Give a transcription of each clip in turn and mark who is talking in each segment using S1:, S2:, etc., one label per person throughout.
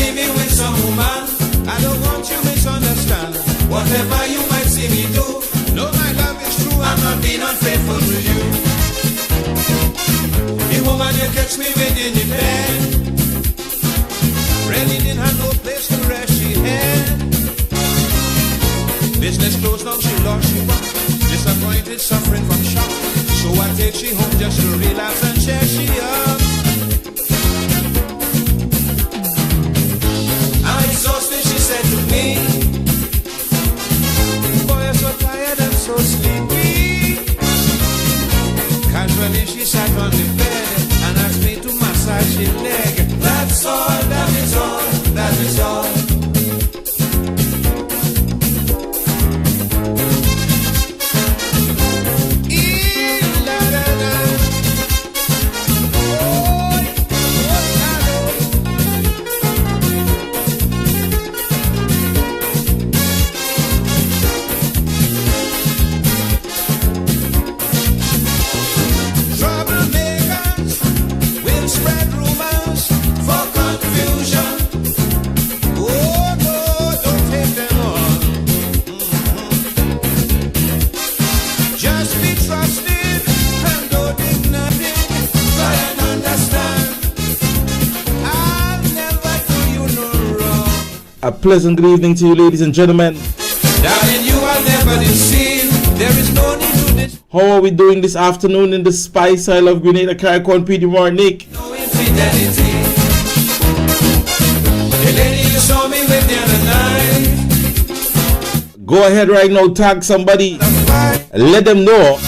S1: see me with some woman, I don't want you misunderstand. Whatever you might see me do, no, my love is true, I'm not being unfaithful to you. The woman you catch me with in the bed really didn't have no place to rest she had. Business closed down, she lost, she won. Disappointed, suffering from shock. So I take she home just to relax and share she up. I'm exhausted, she said to me. Boy, you're so tired and so sleepy. Casually she sat on the bed and asked me to massage her leg. That's all, that is all, that is all.
S2: A pleasant good evening to you, ladies and gentlemen.
S1: Darling, you are never deceived. There is no need to this.
S2: How are we doing this afternoon in the Spice Isle of Grenada, Caricon, P.D. Nick?
S1: No infidelity. The lady you saw me with the other night.
S2: Go ahead right now, tag somebody. Let them know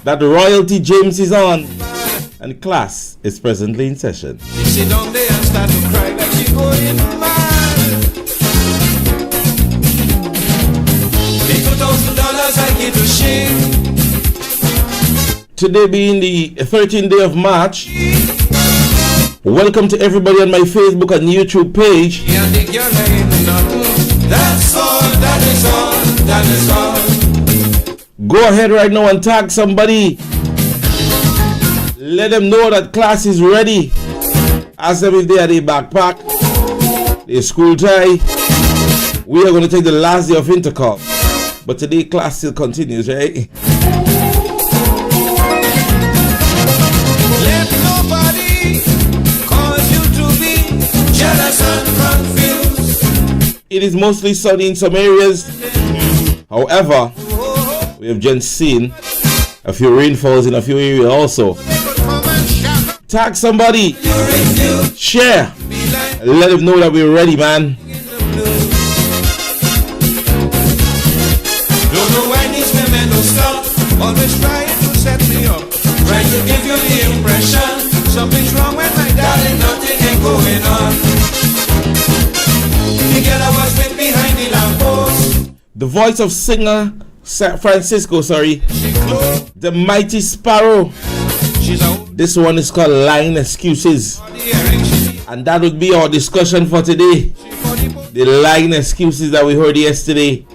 S2: that Royalty James is on and class is presently in session.
S1: She sit down there and start to cry like she going mad. I give to shame.
S2: Today being the 13th day of March, welcome to everybody on my Facebook and YouTube page.
S1: That's all, that is all, that is all.
S2: Go ahead right now and tag somebody. Let them know that class is ready. Ask them if they have their backpack, their school tie. We are going to take the last day of Inter-colgate. But today class still continues, right?
S1: Let nobody cause you to be jealous and confused.
S2: It is mostly sunny in some areas. However, we have just seen a few rainfalls in a few areas also. Tag somebody. Share. Let them know that we're ready, man.
S1: Always trying to set me up, trying to give you the impression something's wrong with my darling, nothing ain't going on. The girl I was with behind the lamppost,
S2: the voice of singer Francisco, the Mighty Sparrow. This one is called Line Excuses, and that would be our discussion for today. The line excuses that we heard yesterday.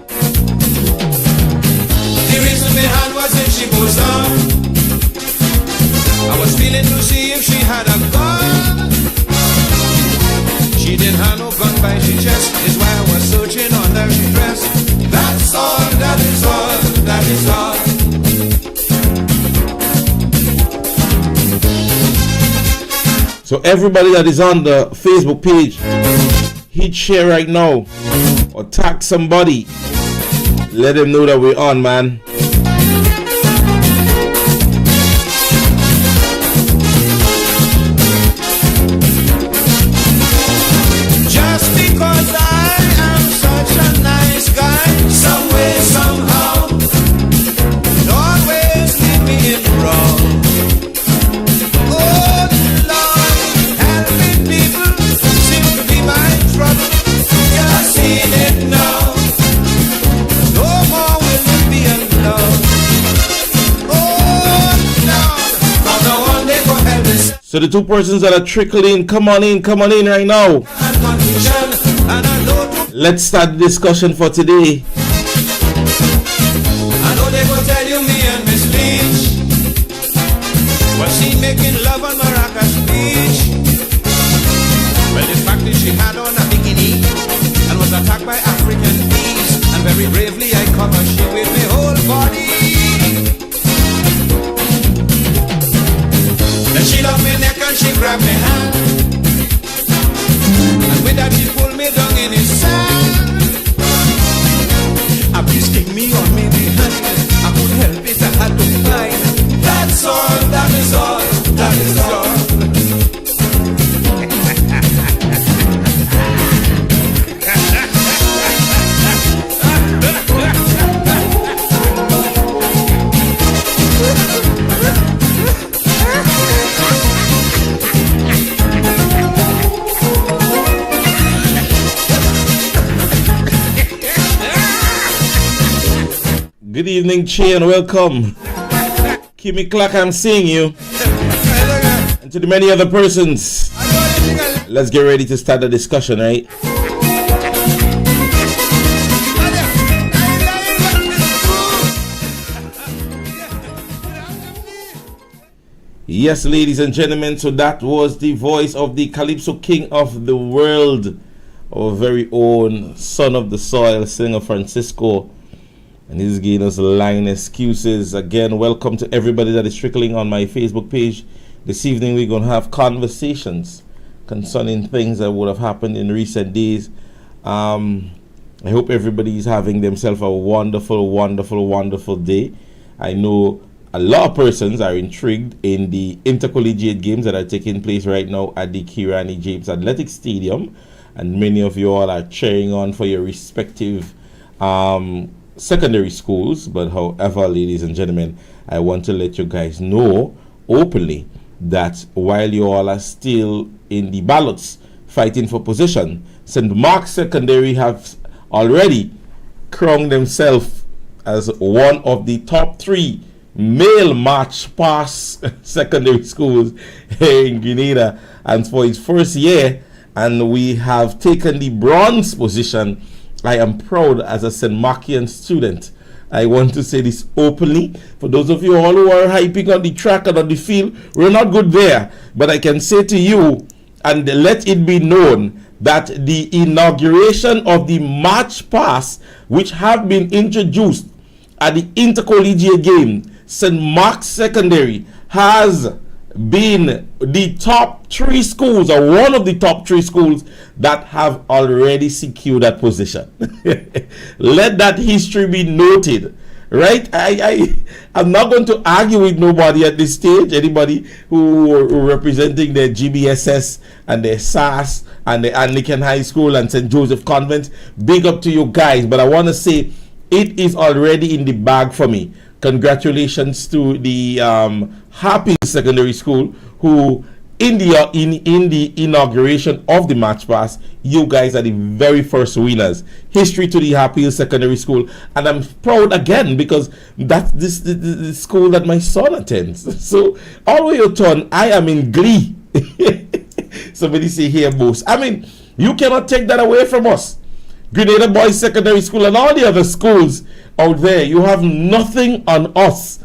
S1: She goes on. I was feeling to see if she had a gun. She didn't have no gun by she chest. Is why I was searching on her she dressed. That's all, that is all, that is
S2: all. So everybody that is on the Facebook page, hit share right now or tag somebody. Let them know that we're on, man.
S1: Because I am such a nice guy, some way, somehow, it always leave me in wrong. Oh Lord, helping people seems to be my trouble. Yeah, I've seen it now. No more will it be alone. Oh Lord, from now on they go help us.
S2: So the two persons that are trickling, come on in right now. Let's start the discussion for today.
S1: I know they will tell you me and Miss Leach was she making love on Maracas Beach. Well, the fact is she had she with me whole body. Then she love me neck and she grab me hand. And with that she pull me down in his sand. A breeze kick me on me behind. I couldn't help it, I had to find. That's all, that is all, that is all.
S2: Good evening, Che, and welcome. Kimmy Clark, I'm seeing you. And to the many other persons, let's get ready to start the discussion, right? Yes, ladies and gentlemen, so that was the voice of the Calypso King of the world, our very own son of the soil, singer Francisco. And he's giving us line excuses. Again, welcome to everybody that is trickling on my Facebook page. This evening we're going to have conversations concerning things that would have happened in recent days. I hope everybody is having themselves a wonderful, wonderful, wonderful day. I know a lot of persons are intrigued in the intercollegiate games that are taking place right now at the Kirani James Athletic Stadium. And many of you all are cheering on for your respective secondary schools. But however, ladies and gentlemen, I want to let you guys know openly that while you all are still in the ballots fighting for position, St. Mark's Secondary have already crowned themselves as one of the top 3 male march pass secondary schools here in Grenada, and for its first year, and we have taken the bronze position. I am proud as a St. Markian student. I want to say this openly. For those of you all who are hyping on the track and on the field, we're not good there. But I can say to you, and let it be known, that the inauguration of the March Pass, which have been introduced at the intercollegiate game, St. Mark's Secondary has been the top 3 schools, or one of the top 3 schools that have already secured that position. Let that history be noted, right? I'm not going to argue with nobody at this stage. Anybody who are representing their GBSS and their SAS and the Anglican High School and St. Joseph Convent, big up to you guys. But I want to say it is already in the bag for me. Congratulations to the Happy Secondary School, who in the inauguration of the March Pass, you guys are the very first winners. History to the Happy Secondary School, and I'm proud again because that's the school that my son attends. So all the way your turn, I am in glee. Somebody say here, boss. I mean, you cannot take that away from us. Grenada Boys Secondary School and all the other schools out there, you have nothing on us.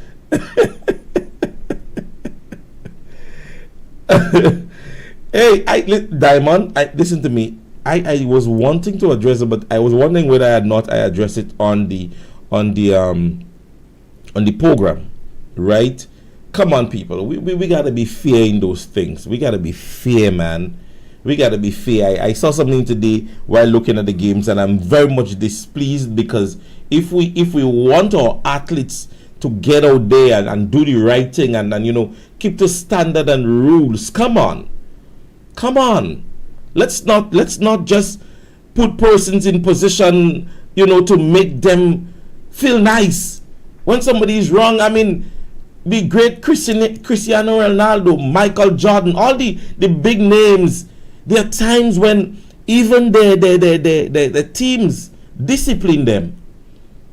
S2: Hey, Diamond, listen to me. I was wanting to address it, but I was wondering whether I addressed it on the program, right? Come on, people. We gotta be fair in those things. We gotta be fair, man. We gotta be fair. I saw something today while looking at the games, and I'm very much displeased because if we want our athletes to get out there and do the right thing and you know, keep the standard and rules, come on. Let's not just put persons in position, you know, to make them feel nice when somebody is wrong. I mean, the great Cristiano Ronaldo, Michael Jordan, all the big names. There are times when even the teams discipline them.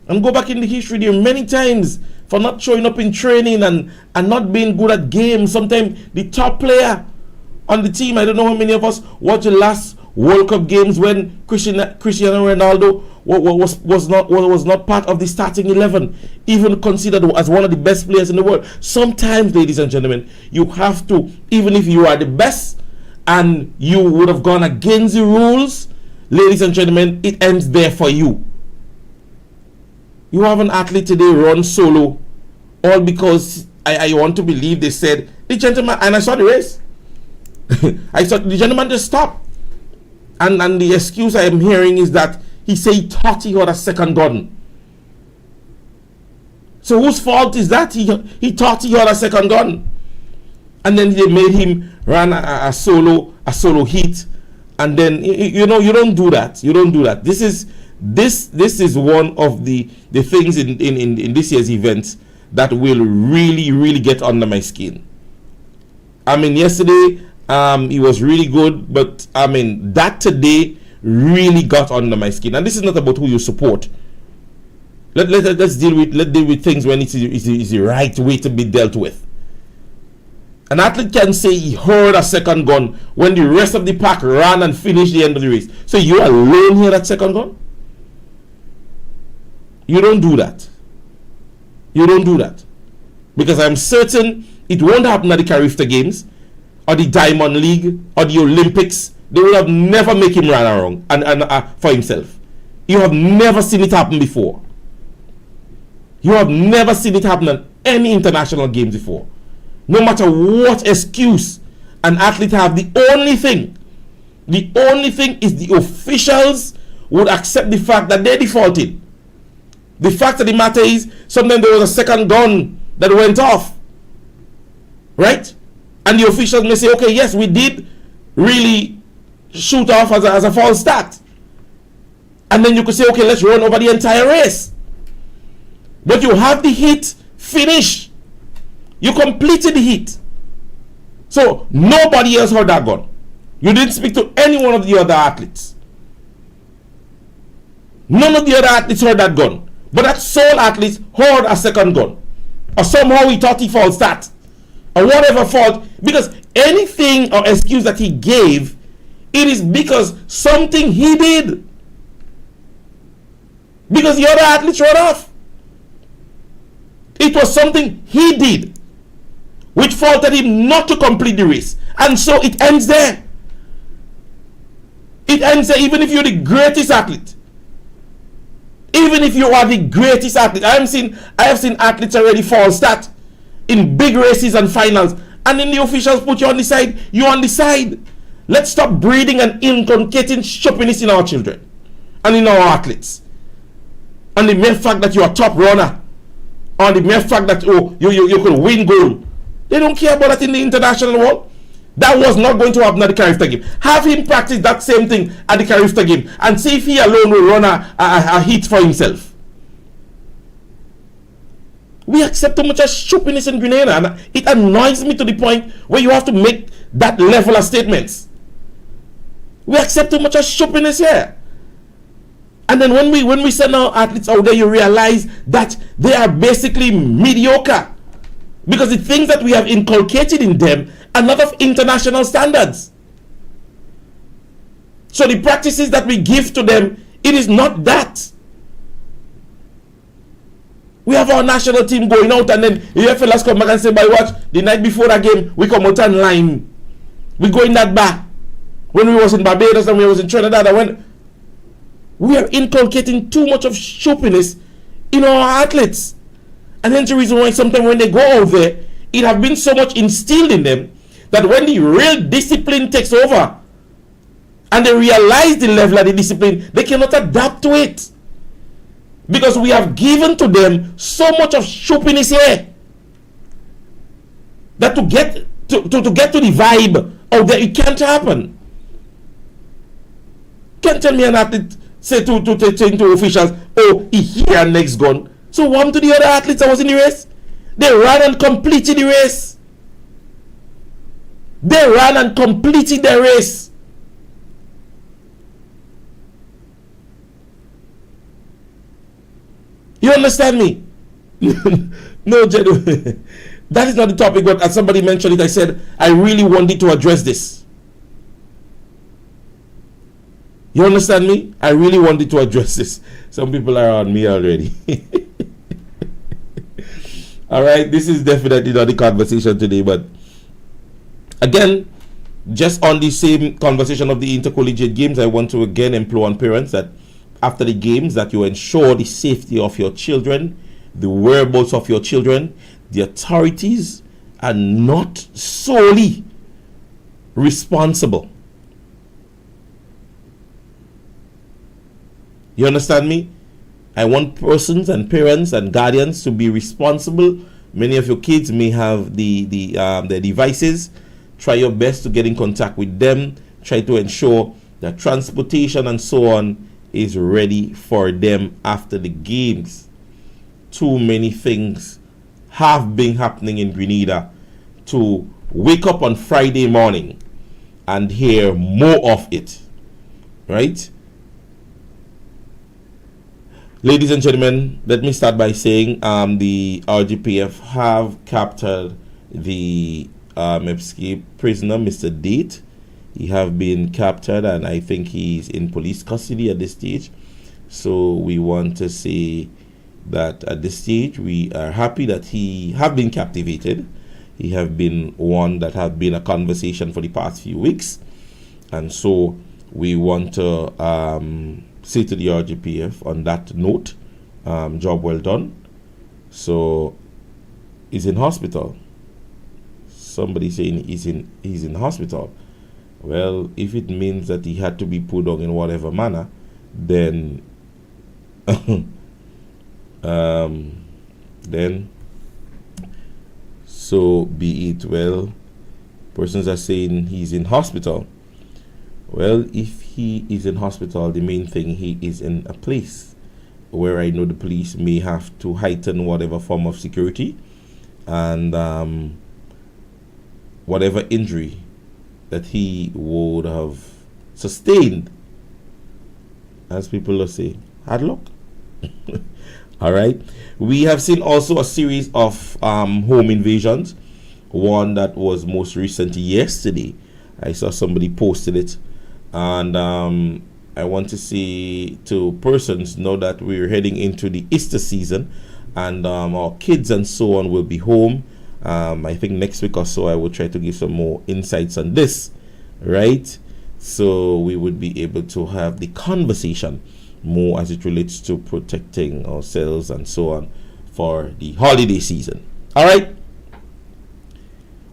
S2: And go back in the history, there are many times for not showing up in training and not being good at games. Sometimes the top player on the team, I don't know how many of us watched the last World Cup games when Cristiano Ronaldo was not part of the starting 11, even considered as one of the best players in the world. Sometimes, ladies and gentlemen, you have to, even if you are the best, and you would have gone against the rules, ladies and gentlemen, it ends there for you. You have an athlete today run solo, all because I want to believe they said the gentleman, and I saw the race. I saw the gentleman just stopped, and the excuse I am hearing is that he said he thought he had a second gun. So whose fault is that? He thought he had a second gun, and then they made him run a solo heat, and then you don't do that. You don't do that. This is one of the things in this year's event that will really get under my skin. I mean, yesterday it was really good, but I mean that today really got under my skin. And this is not about who you support. Let's deal with things when it's the right way to be dealt with. An athlete can say he heard a second gun when the rest of the pack ran and finished the end of the race. So you alone hear that second gun? You don't do that. You don't do that. Because I'm certain it won't happen at the Carifta Games or the Diamond League or the Olympics. They will have never make him run around and for himself. You have never seen it happen before. You have never seen it happen at any international games before. No matter what excuse an athlete have, the only thing is the officials would accept the fact that they defaulted. The fact of the matter is, sometimes there was a second gun that went off, right? And the officials may say, okay, yes, we did really shoot off as a false start. And then you could say, okay, let's run over the entire race. But you have the hit finished. You completed the hit. So nobody else heard that gun. You didn't speak to any one of the other athletes. None of the other athletes heard that gun. But that sole athlete heard a second gun. Or somehow he thought he false start. Or whatever fault. Because anything or excuse that he gave, it is because something he did. Because the other athletes ran off. It was something he did which faulted him not to complete the race. And so it ends there. It ends there, even if you're the greatest athlete. Even if you are the greatest athlete. I have seen athletes already false start in big races and finals. And then the officials put you on the side. You're on the side. Let's stop breeding and inculcating stupidness in our children and in our athletes. And the mere fact that you're a top runner, or the mere fact that you could win gold, they don't care about that in the international world. That was not going to happen at the Carifta game. Have him practice that same thing at the Carifta game and see if he alone will run a hit for himself. We accept too much of stupidness in Grenada, and it annoys me to the point where you have to make that level of statements. We accept too much of stupidness here. And then when we send our athletes out there, you realize that they are basically mediocre. Because the things that we have inculcated in them are not of international standards. So the practices that we give to them, it is not that. We have our national team going out, and then you have fellas come back and say, by watch, the night before that game, we come out and line. We go in that bar. When we was in Barbados and we was in Trinidad, we are inculcating too much of stupidness in our athletes. And hence the reason why sometimes when they go out there, it has been so much instilled in them that when the real discipline takes over and they realize the level of the discipline, they cannot adapt to it. Because we have given to them so much of stupidness here that to get to the vibe out there, it can't happen. Can't tell me an athlete say to officials, oh, he here next gun. So what happened to the other athletes that was in the race? They ran and completed the race. They ran and completed the race. You understand me? No, gentlemen. That is not the topic, but as somebody mentioned it, I said, I really wanted to address this. You understand me? I really wanted to address this. Some people are on me already. All right, this is definitely not the conversation today, but again, just on the same conversation of the intercollegiate games, I want to again implore on parents that after the games that you ensure the safety of your children, the whereabouts of your children. The authorities are not solely responsible. You understand me? I want persons and parents and guardians to be responsible. Many of your kids may have their devices. Try your best to get in contact with them. Try to ensure that transportation and so on is ready for them after the games. Too many things have been happening in Grenada to wake up on Friday morning and hear more of it, right? Ladies and gentlemen, let me start by saying the RGPF have captured the escaped prisoner, Mr. Date. He have been captured, and I think he's in police custody at this stage. So we want to say that at this stage we are happy that he have been captivated. He have been one that have been a conversation for the past few weeks, and so we want to say to the RGPF on that note, job well done. So he's in hospital. Somebody saying he's in hospital. Well, if it means that he had to be put on in whatever manner, then then so be it. Well, persons are saying he's in hospital. Well, if he is in hospital, the main thing, he is in a place where I know the police may have to heighten whatever form of security, and whatever injury that he would have sustained, as people are saying, hard luck. All right. We have seen also a series of home invasions. One that was most recent yesterday. I saw somebody posted it, and I want to say to persons, know that we're heading into the Easter season, and our kids and so on will be home. I think next week or so I will try to give some more insights on this, right? So we would be able to have the conversation more as it relates to protecting ourselves and so on for the holiday season. All right.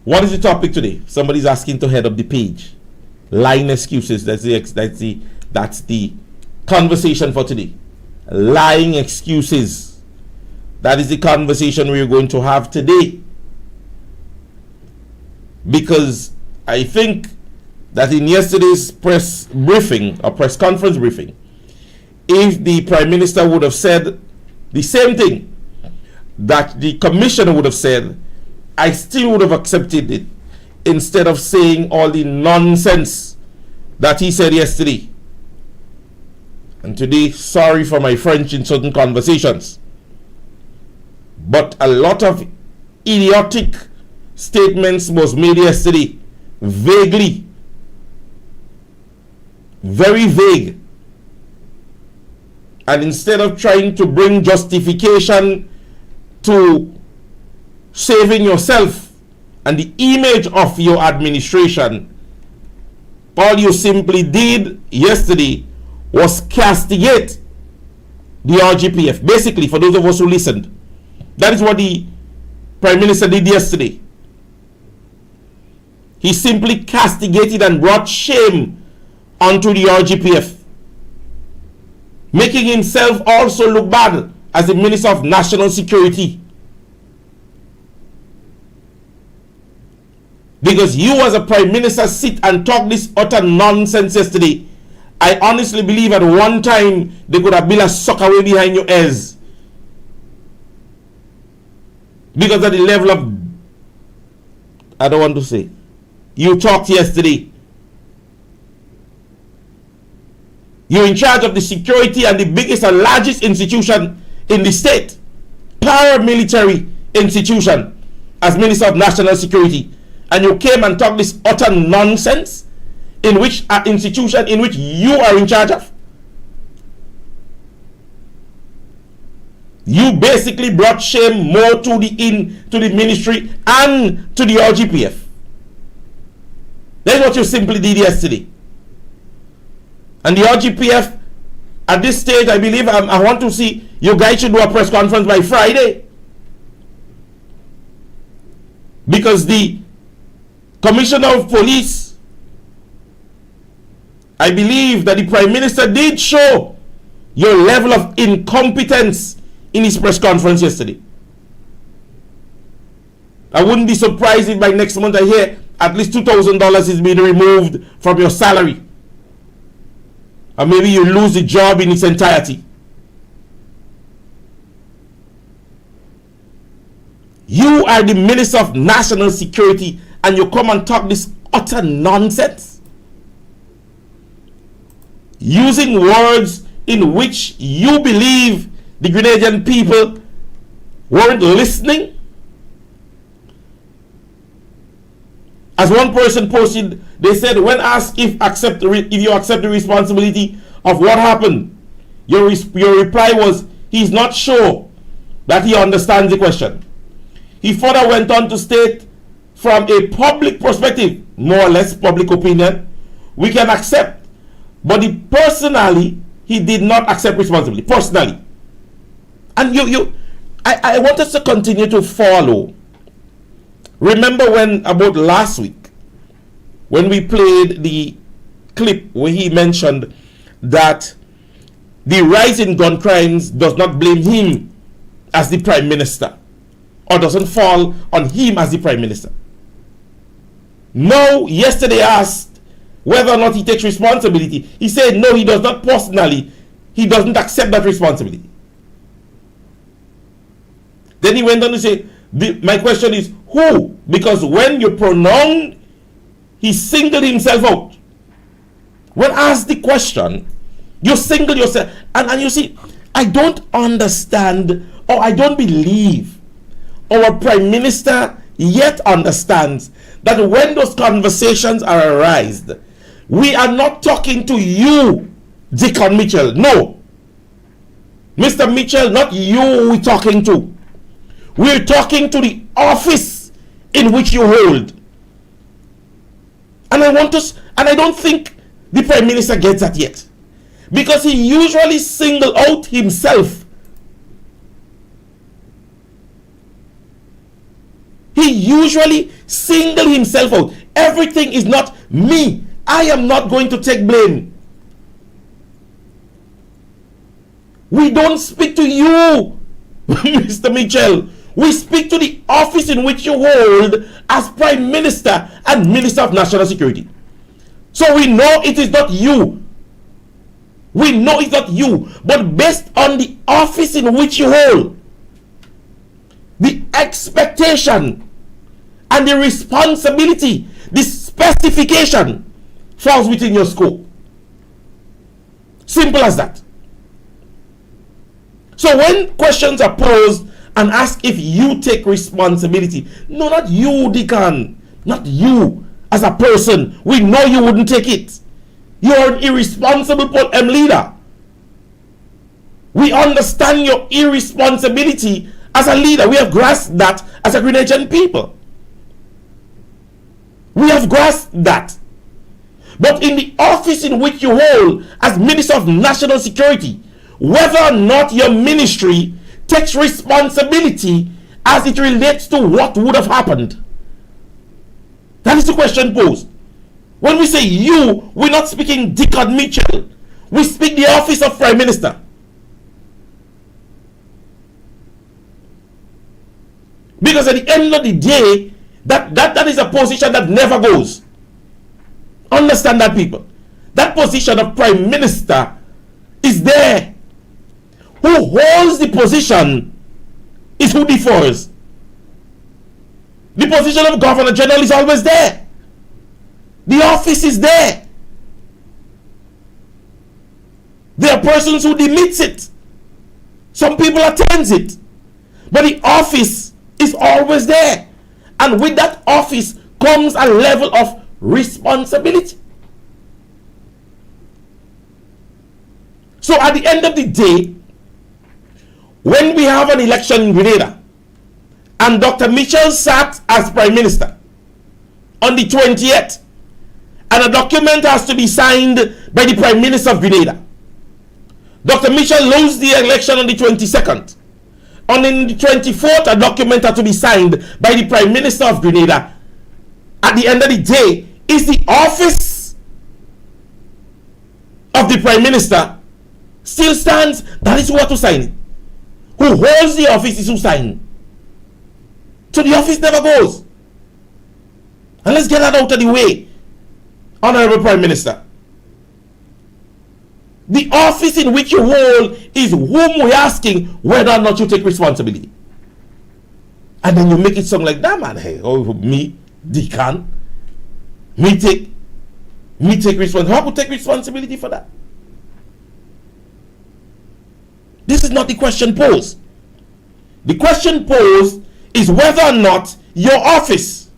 S2: What is the topic today? Somebody's asking to head up the page. Lying excuses. That's the conversation for today. Lying excuses. That is the conversation we're going to have today. Because I think that in yesterday's press conference briefing, if the Prime Minister would have said the same thing that the Commissioner would have said, I still would have accepted it, instead of saying all the nonsense that he said yesterday. And today, sorry for my French in certain conversations, but a lot of idiotic statements was made yesterday, vaguely, very vague. And instead of trying to bring justification to saving yourself and the image of your administration, all you simply did yesterday was castigate the RGPF. Basically, for those of us who listened, that is what the Prime Minister did yesterday. He simply castigated and brought shame onto the RGPF, making himself also look bad as the Minister of National Security. Because you as a Prime Minister sit and talk this utter nonsense yesterday. I honestly believe at one time they could have been a suck away behind your ears. Because at the level of, I don't want to say, you talked yesterday. You're in charge of the security and the biggest and largest institution in the state, paramilitary institution, as Minister of National Security, and you came and talked this utter nonsense in which an institution in which you are in charge of. You basically brought shame more to the ministry and to the RGPF. That's what you simply did yesterday. And the RGPF At this stage, I believe I want to see you guys should do a press conference by Friday. Because the Commissioner of Police, I believe that the Prime Minister did show your level of incompetence in his press conference yesterday. I wouldn't be surprised if by next month I hear at least $2,000 is being removed from your salary. Or maybe you lose the job in its entirety. You are the Minister of National Security and you come and talk this utter nonsense? Using words in which you believe the Grenadian people weren't listening? As one person posted, they said, when asked if you accept the responsibility of what happened, your reply was, he's not sure that he understands the question. He further went on to state, from a public perspective, more or less public opinion, we can accept, but personally, he did not accept responsibility, personally. And I want us to continue to follow. Remember when, about last week, when we played the clip where he mentioned that the rise in gun crimes does not blame him as the Prime Minister, or doesn't fall on him as the Prime Minister. No, yesterday asked whether or not he takes responsibility. He said no, he does not personally. He doesn't accept that responsibility. Then he went on to say, my question is, who? Because when you pronounce, he singled himself out. When asked the question, you single yourself. And you see, I don't understand, or I don't believe our Prime Minister yet understands that when those conversations are arised, we are not talking to you, Deacon Mitchell. No. Mr. Mitchell, not you we're talking to. We're talking to the office in which you hold. And I don't think the Prime Minister gets that yet. Because he usually single out himself. He usually single himself out. Everything is not me. I am not going to take blame. We don't speak to you, Mr. Mitchell. We speak to the office in which you hold as Prime Minister and Minister of National Security. So we know it is not you. We know it's not you. But based on the office in which you hold, the expectation and the responsibility, the specification falls within your scope. Simple as that. So when questions are posed and asked if you take responsibility, no, not you, Deacon, not you as a person. We know you wouldn't take it. You're an irresponsible leader. We understand your irresponsibility as a leader. We have grasped that as a Grenadian people. We have grasped that. But in the office in which you hold as Minister of National Security, whether or not your ministry takes responsibility as it relates to what would have happened, that is the question posed. When we say you, we're not speaking Deacon Mitchell. We speak the office of Prime Minister. Because at the end of the day, that is a position that never goes. Understand that, people. That position of Prime Minister is there. Who holds the position is who defers. The position of Governor General is always there. The office is there. There are persons who demits it. Some people attends it. But the office is always there. And with that office comes a level of responsibility. So at the end of the day, when we have an election in Grenada and Dr. Mitchell sat as Prime Minister on the 20th, and a document has to be signed by the Prime Minister of Grenada, Dr. Mitchell lost the election on the 22nd. On the 24th, a document had to be signed by the Prime Minister of Grenada. At the end of the day, is the office of the Prime Minister still stands? That is who had to sign it. Who holds the office is who signs. So the office never goes. And let's get that out of the way, Honorable Prime Minister. The office in which you hold is whom we're asking whether or not you take responsibility. And then you make it sound like that, man. Hey, oh, me, Deacon, me take responsibility. How could take responsibility for that? This is not the question posed. The question posed is whether or not your office,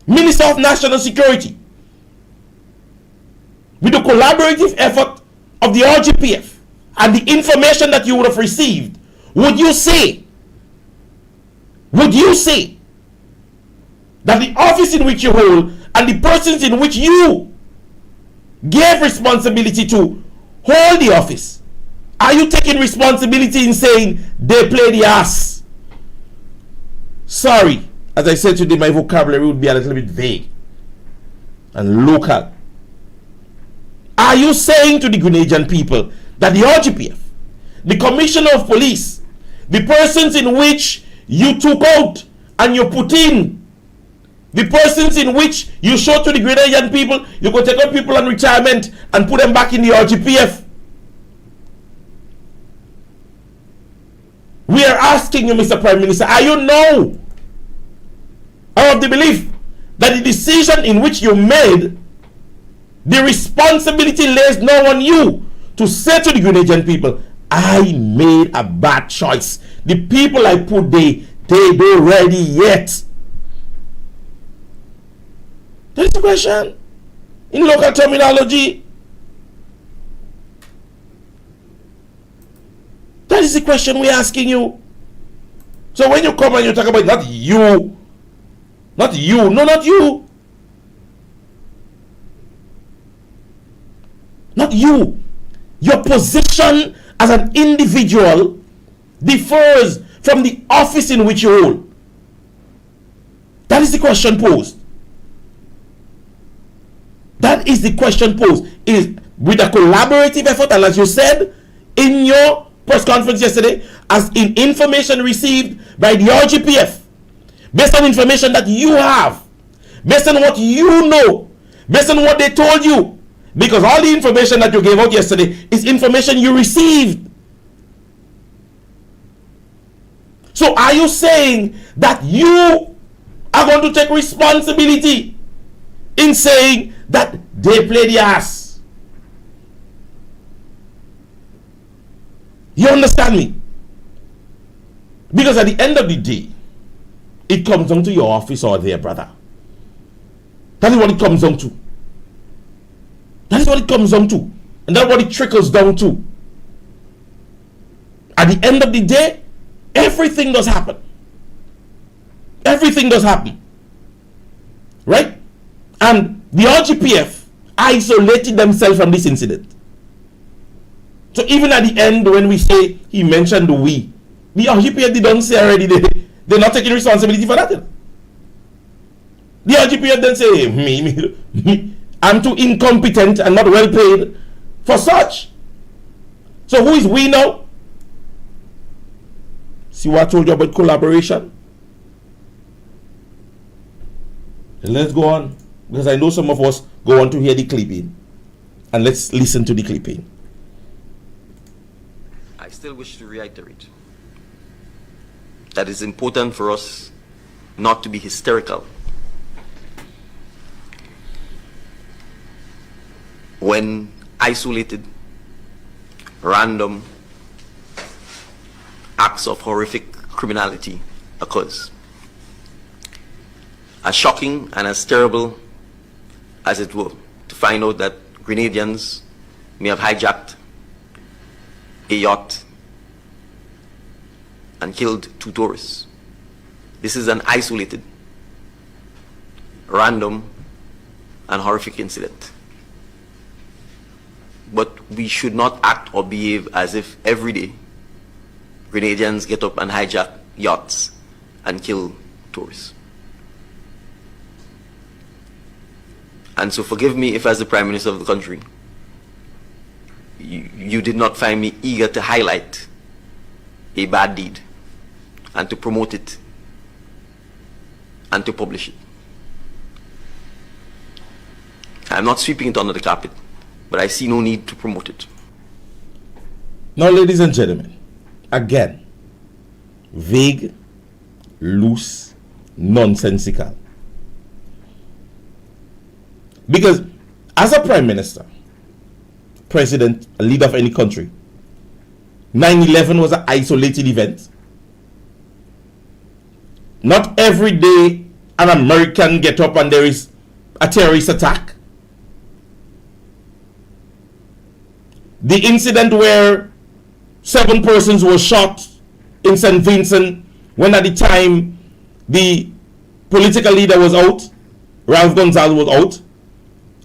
S2: Minister of National Security, with the collaborative effort of the RGPF and the information that you would have received, would you say that the office in which you hold and the persons in which you gave responsibility to hold the office, are you taking responsibility in saying they play the ass? Sorry, as I said today, my vocabulary would be a little bit vague and local. Are you saying to the Grenadian people that the RGPF, the Commissioner of Police, the persons in which you took out and you put in, the persons in which you showed to the Grenadian people, you could take out people on retirement and put them back in the RGPF? We are asking you, Mr. Prime Minister, are you now of the belief that the decision in which you made, the responsibility lays now on you to say to the Grenadian people, I made a bad choice. The people I put there, they don't ready yet. That is the question. In local terminology, that is the question we're asking you. So when you come and you talk about not you, not you, your position as an individual differs from the office in which you hold. That is the question posed. That is the question posed. Is with a collaborative effort, and as you said in your press conference yesterday, as in information received by the RGPF, based on information that you have, based on what you know, based on what they told you, because all the information that you gave out yesterday is information you received. So are you saying that you are going to take responsibility in saying that they play the ass? You understand me? Because at the end of the day, it comes down to your office or there, brother. That is what it comes down to. That is what it comes down to. And that's what it trickles down to. At the end of the day, everything does happen. Everything does happen. Right? And the RGPF isolated themselves from this incident. So even at the end, when we say he mentioned the we, the RGPF didn't say already they're not taking responsibility for that. The RGPF then say, me, I'm too incompetent and not well paid for such. So who is we now? See what I told you about collaboration? And let's go on, because I know some of us go on to hear the clipping. And let's listen to the clipping.
S3: I still wish to reiterate that it's important for us not to be hysterical when isolated, random acts of horrific criminality occurs. As shocking and as terrible as it were to find out that Grenadians may have hijacked a yacht and killed 2 tourists. This is an isolated, random, and horrific incident. but we should not act or behave as if every day Grenadians get up and hijack yachts and kill tourists. And so forgive me if, as the Prime Minister of the country, you did not find me eager to highlight a bad deed and to promote it and to publish it. I'm not sweeping it under the carpet, but I see no need to promote it.
S2: Now, ladies and gentlemen, again, vague, loose, nonsensical. Because as a Prime Minister, President, a leader of any country, 9/11 was an isolated event. Not every day an American get up and there is a terrorist attack. The incident where 7 persons were shot in St. Vincent when at the time the political leader was out, Ralph Gonzalez was out.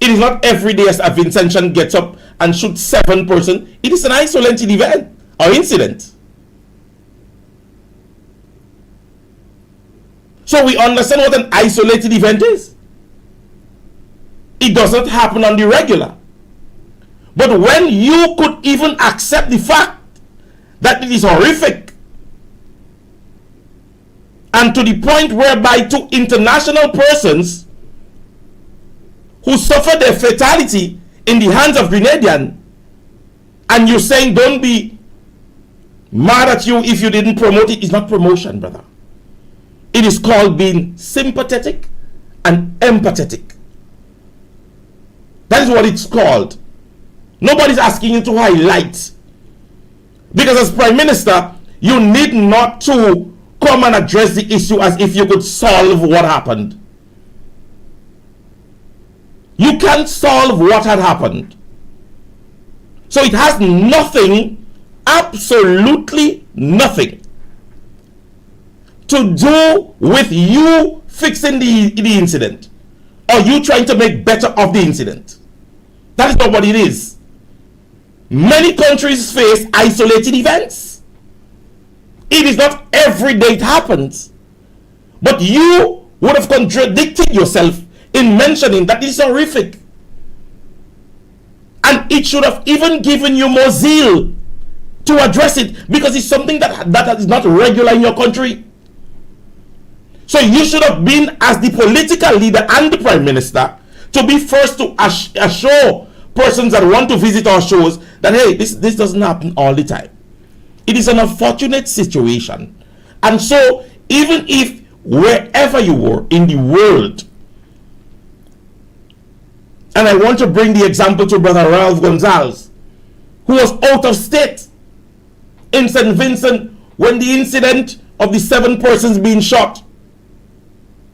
S2: It is not every day as a Vincentian gets up and shoots 7 persons. It is an isolated event or incident. So we understand what an isolated event is. It doesn't happen on the regular. But when you could even accept the fact that it is horrific, and to the point whereby 2 international persons who suffered their fatality in the hands of Grenadian, and you're saying don't be mad at you if you didn't promote it, it's not promotion, brother. It is called being sympathetic and empathetic. That is what it's called. Nobody's asking you to highlight. Because as Prime Minister, you need not to come and address the issue as if you could solve what happened. You can't solve what had happened. So it has nothing, absolutely nothing, to do with you fixing the incident or you trying to make better of the incident. That is not what it is. Many countries face isolated events. It is not every day it happens. But you would have contradicted yourself in mentioning that it is horrific. And it should have even given you more zeal to address it, because it's something that is not regular in your country. So you should have been, as the political leader and the Prime Minister, to be first to assure persons that want to visit our shows that, hey, this doesn't happen all the time. It is an unfortunate situation. And so even if wherever you were in the world, and I want to bring the example to Brother Ralph Gonzalez, who was out of state in St. Vincent when the incident of the 7 persons being shot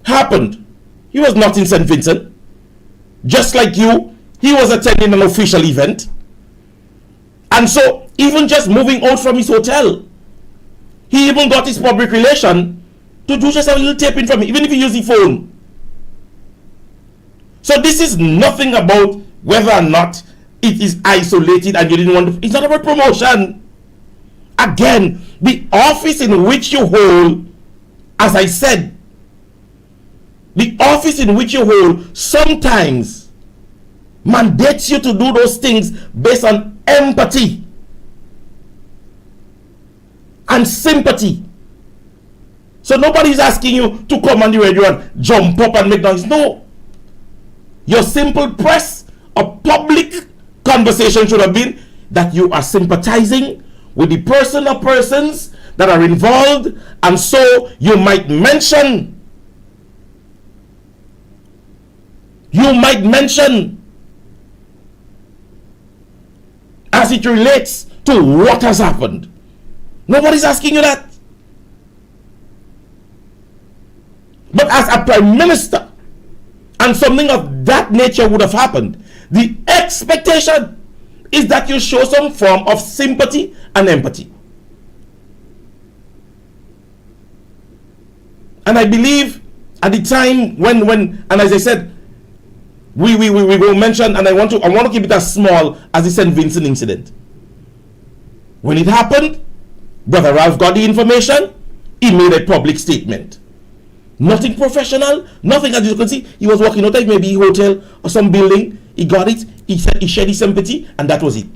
S2: happened. He was not in St. Vincent. Just like you, he was attending an official event. And so, even just moving out from his hotel, he even got his public relation to do just a little taping from him, even if he used the phone. So this is nothing about whether or not it is isolated and you didn't want to. It's not about promotion. Again, the office in which you hold, as I said, the office in which you hold sometimes mandates you to do those things based on empathy and sympathy. So nobody's asking you to come on the radio and jump up and make noise. No. Your simple press or public conversation should have been that you are sympathizing with the person or persons that are involved, and so you might mention as it relates to what has happened. Nobody's asking you that. But as a Prime Minister, and something of that nature would have happened, the expectation is that you show some form of sympathy and empathy. And I believe at the time when and as I said, we will mention, and I want to keep it as small as the St. Vincent incident. When it happened, Brother Ralph got the information, he made a public statement. Nothing professional, nothing, as you can see. He was walking out like maybe a hotel or some building. He got it, he said he shared his sympathy, and that was it.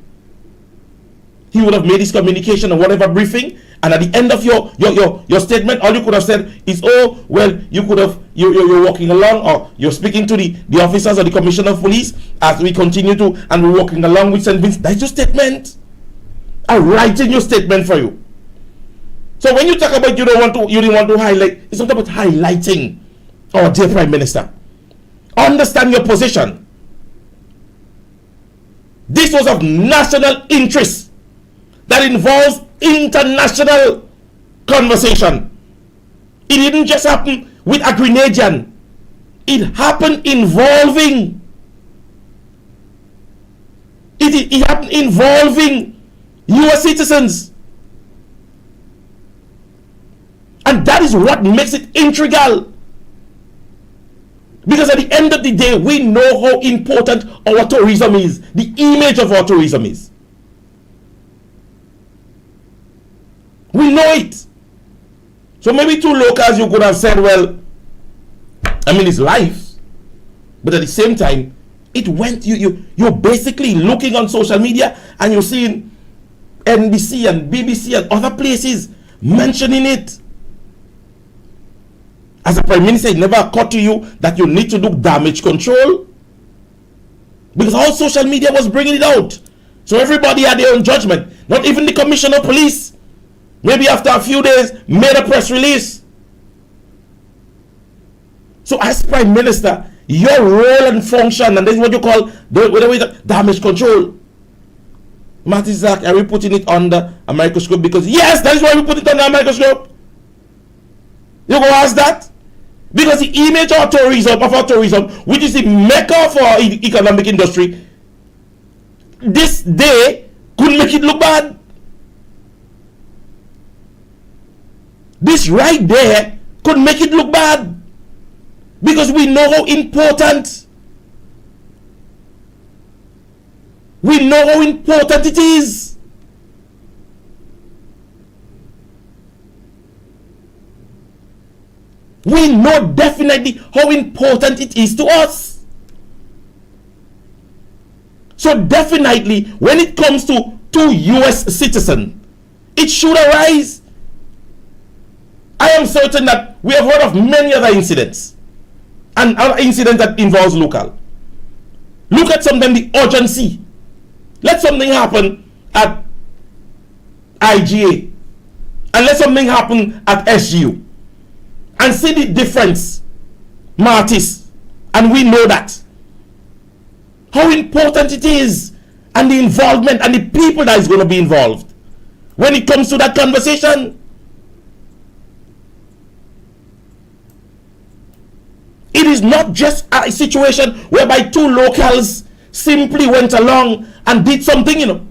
S2: He would have made his communication or whatever briefing, and at the end of your statement, all you could have said is, oh, well, you could have, you're walking along, or you're speaking to the officers or the commissioner of police as we continue to, and we're walking along with St. Vincent. That's your statement. I'm writing your statement for you. So when you talk about you didn't want to highlight, it's not about highlighting our dear Prime Minister. Understand your position. This was of national interest that involves international conversation. It didn't just happen with a Grenadian. It happened involving it happened involving US citizens. And that is what makes it integral. Because at the end of the day, we know how important our tourism is. The image of our tourism is. We know it. So maybe two locals you could have said, well, I mean, it's life. But at the same time, it went, you're basically looking on social media and you're seeing NBC and BBC and other places mentioning it. As a Prime Minister, it never occurred to you that you need to do damage control? Because all social media was bringing it out. So everybody had their own judgment. Not even the Commissioner of Police. Maybe after a few days, made a press release. So as Prime Minister, your role and function, and this is what you call damage control. Martin Zach, are we putting it under a microscope? Because yes, that is why we put it under a microscope. You go ask that? Because the image of our tourism, which is the mecca of our economic industry, this day could make it look bad. This right there could make it look bad. Because we know how important. We know how important it is. We know definitely how important it is to us. So definitely, when it comes to two US citizens, it should arise. I am certain that we have heard of many other incidents, and other incidents that involves local. Look at sometimes the urgency. Let something happen at IGA, and let something happen at SGU. And see the difference, Martis, and we know that. How important it is, and the involvement, and the people that is going to be involved when it comes to that conversation. It is not just a situation whereby two locals simply went along and did something,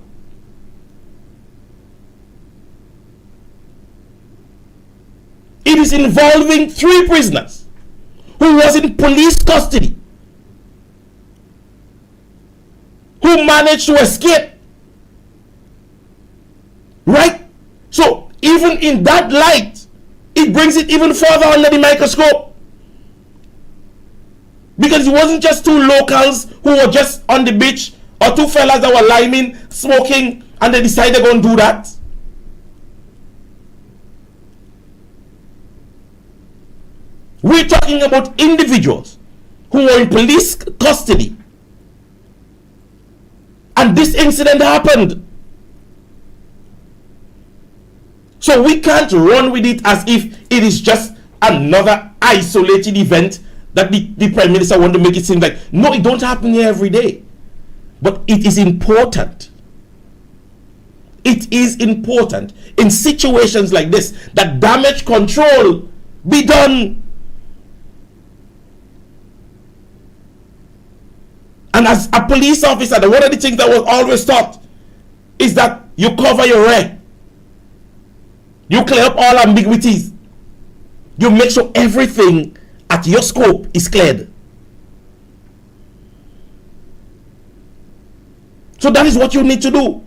S2: It is involving 3 prisoners who was in police custody, who managed to escape. Right? So even in that light, it brings it even further under the microscope. Because it wasn't just 2 locals who were just on the beach, or 2 fellas that were liming, smoking, and they decided they're going to do that. We're talking about individuals who were in police custody. And this incident happened. So we can't run with it as if it is just another isolated event that the Prime Minister want to make it seem like. No, it don't happen here every day. But it is important. It is important in situations like this that damage control be done. And as a police officer, one of the things that was always taught is that you cover your rear. You clear up all ambiguities. You make sure everything at your scope is cleared. So that is what you need to do.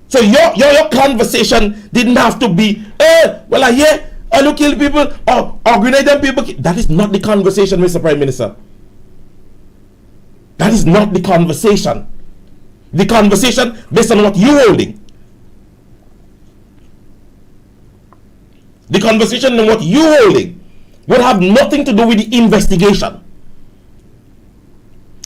S2: So your conversation didn't have to be, well, I hear, you kill people, or Grenadian people. That is not the conversation, Mr. Prime Minister. That is not the conversation. The conversation based on what you're holding. The conversation on what you're holding would have nothing to do with the investigation.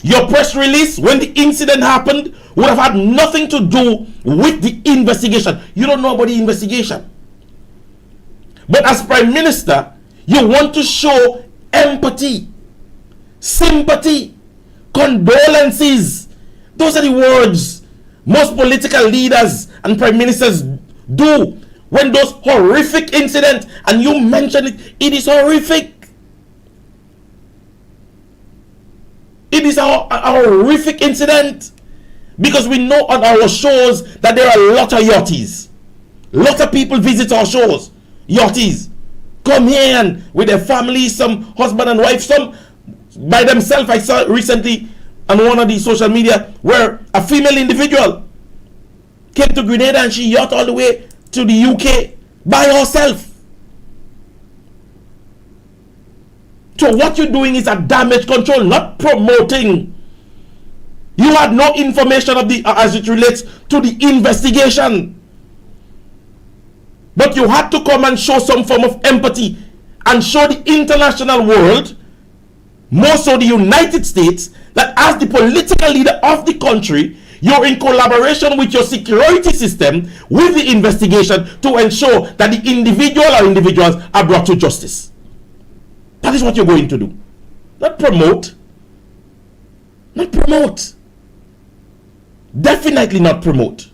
S2: Your press release when the incident happened would have had nothing to do with the investigation. You don't know about the investigation. But as Prime Minister, you want to show empathy, sympathy, condolences. Those are the words most political leaders and prime ministers do when those horrific incidents, and you mention it, it is horrific. It is a horrific incident, because we know on our shows that there are a lot of yachties. Lot of people visit our shows. Yachties come here and with their families, some husband and wife, some by themselves. I saw recently on one of the social media where a female individual came to Grenada and she yacht all the way to the UK by herself. So what you're doing is a damage control, not promoting. You had no information of the as it relates to the investigation, but you had to come and show some form of empathy and show the international world, more so the United States, that as the political leader of the country, you're in collaboration with your security system with the investigation to ensure that the individual or individuals are brought to justice. That is what you're going to do. Not promote. Not promote. Definitely not promote.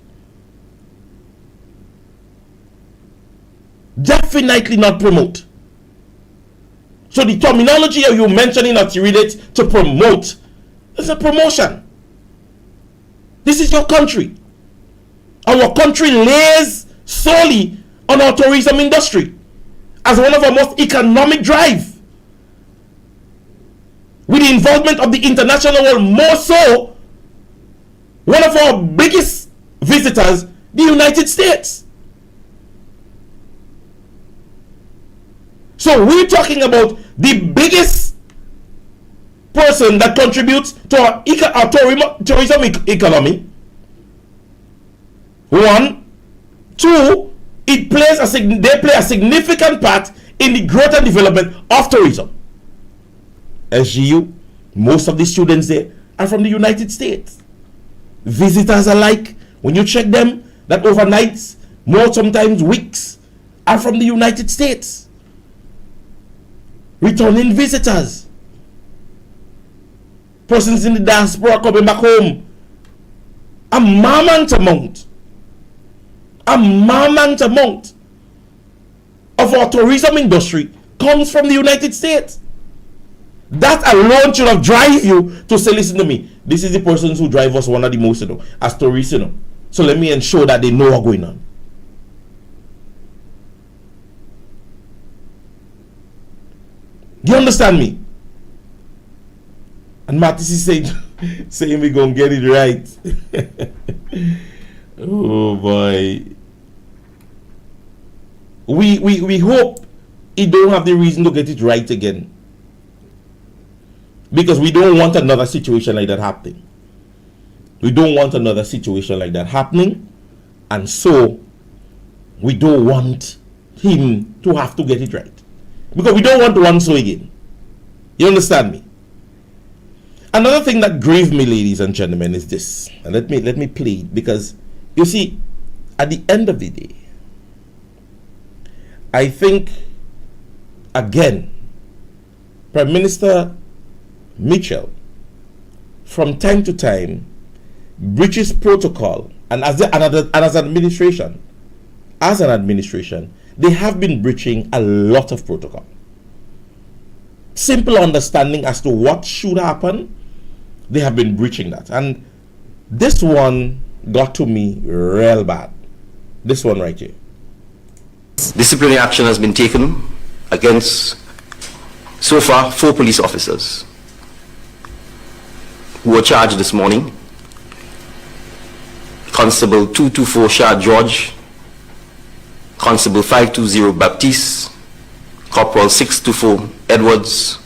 S2: Definitely not promote. So the terminology you mentioning that you relates to promote is a promotion. This is your country. Our country lays solely on our tourism industry as one of our most economic drive. With the involvement of the international world, more so, one of our biggest visitors, the United States. So we're talking about the biggest person that contributes to our tourism economy. One. Two, they play a significant part in the growth and development of tourism. SGU, most of the students there are from the United States. Visitors alike, when you check them, that overnights, more sometimes weeks, are from the United States. Returning visitors, persons in the diaspora coming back home, a mammoth amount of our tourism industry comes from the United States. That alone should have drive you to say, listen to me, this is the persons who drive us one of the most, as tourists, so let me ensure that they know what's going on. Do you understand me? And Mattis is saying we're going to get it right. Oh boy. We hope he don't have the reason to get it right again. Because we don't want another situation like that happening. We don't want another situation like that happening. And so, we don't want him to have to get it right. Because we don't want one so again. You understand me? Another thing that grieved me, ladies and gentlemen, is this. And let me plead. Because, you see, at the end of the day, I think, again, Prime Minister Mitchell, from time to time, breaches protocol, and as an administration, they have been breaching a lot of protocol. Simple understanding as to what should happen, they have been breaching that. And this one got to me real bad. This one right here.
S3: Disciplinary action has been taken against, so far, 4 police officers who were charged this morning Constable 224 Shah George, Constable 520 Baptiste, Corporal 624 Edwards,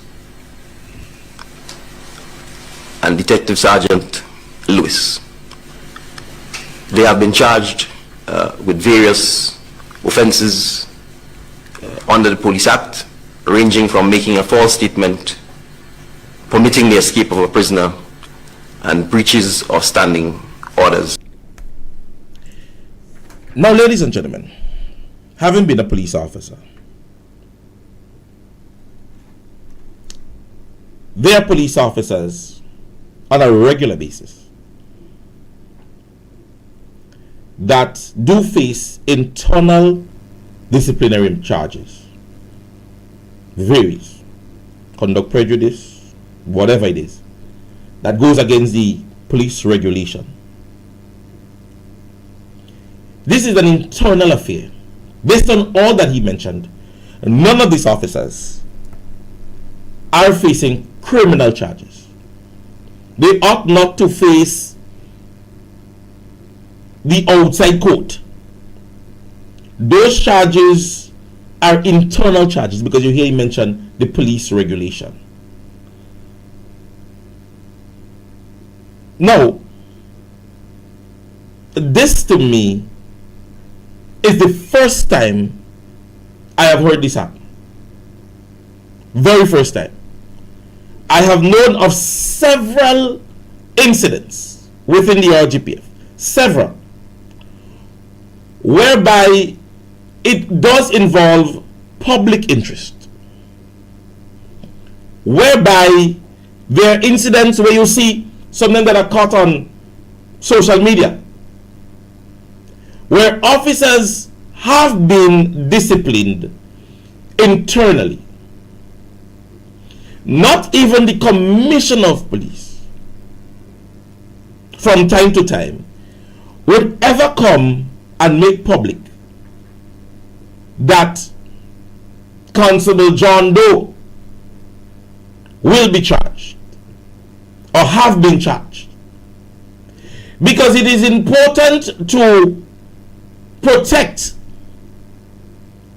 S3: and Detective Sergeant Lewis. They have been charged with various offenses under the Police Act, ranging from making a false statement, permitting the escape of a prisoner, and breaches of standing orders.
S2: Now, ladies and gentlemen, having been a police officer, there are police officers on a regular basis that do face internal disciplinary charges. Varies. Conduct prejudice, whatever it is, that goes against the police regulation. This is an internal affair. Based on all that he mentioned, none of these officers are facing criminal charges. They ought not to face the outside court. Those charges are internal charges, because you hear him mention the police regulation. Now, this to me is the first time I have heard this happen. Very first time. I have known of several incidents within the RGPF, several, whereby it does involve public interest, whereby there are incidents where you see something that are caught on social media, where officers have been disciplined internally. Not even the commissioner of police from time to time would ever come and make public that Constable John Doe will be charged or have been charged, because it is important to protect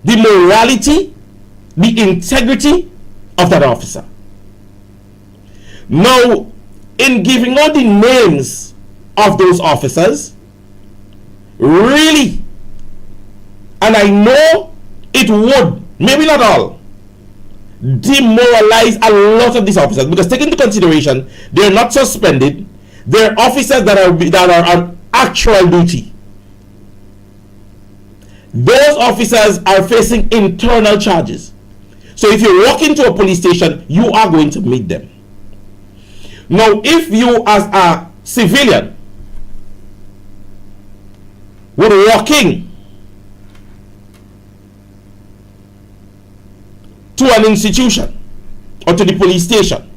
S2: the morality, the integrity of that officer. Now, in giving out the names of those officers, really, and I know it would, maybe not all, demoralize a lot of these officers, because take into consideration they're not suspended, they're officers that are on actual duty. Those officers are facing internal charges. So if you walk into a police station, you are going to meet them. Now, if you as a civilian were walking to an institution or to the police station,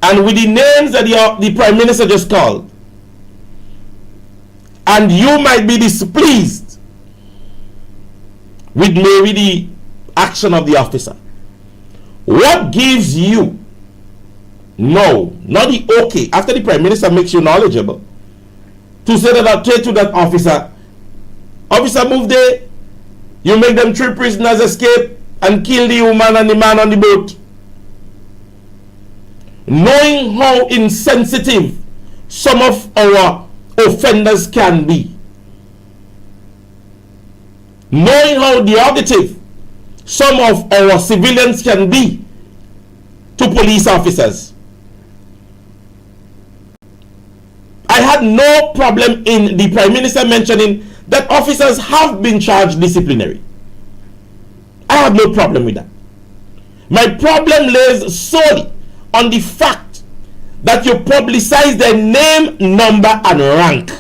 S2: and with the names that the Prime Minister just called, and you might be displeased with maybe the action of the officer, what gives you no, not the okay, after the Prime Minister makes you knowledgeable, to say that I'll take to that officer, move there, you make them 3 prisoners escape and kill the woman and the man on the boat? Knowing how insensitive some of our offenders can be, knowing how derogative some of our civilians can be to police officers, I had no problem in the Prime Minister mentioning that officers have been charged disciplinary. I have no problem with that. My problem lays solely on the fact that you publicize their name, number, and rank.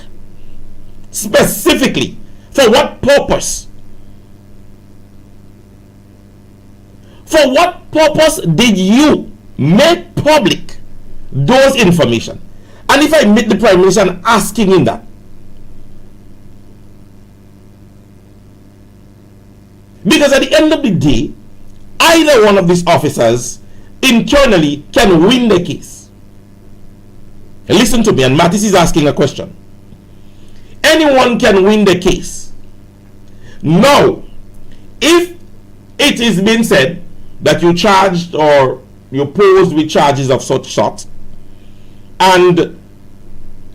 S2: Specifically, for what purpose? For what purpose did you make public those information? And if I meet the Prime Minister and asking him that, because at the end of the day, either one of these officers internally can win the case. Listen to me, and Mattis is asking a question. anyone can win the case. Now, if it is being said that you charged or you posed with charges of such sort, and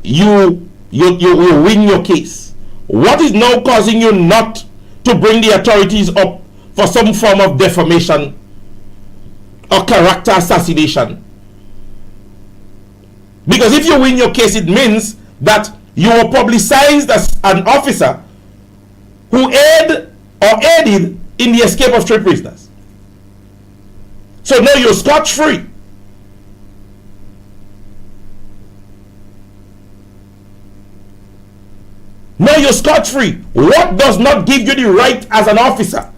S2: you win your case, what is now causing you not to bring the authorities up for some form of defamation or character assassination? Because if you win your case, it means that you were publicized as an officer who aided in the escape of 3 prisoners. So now you're scot-free. Now you're scot-free. What does not give you the right as an officer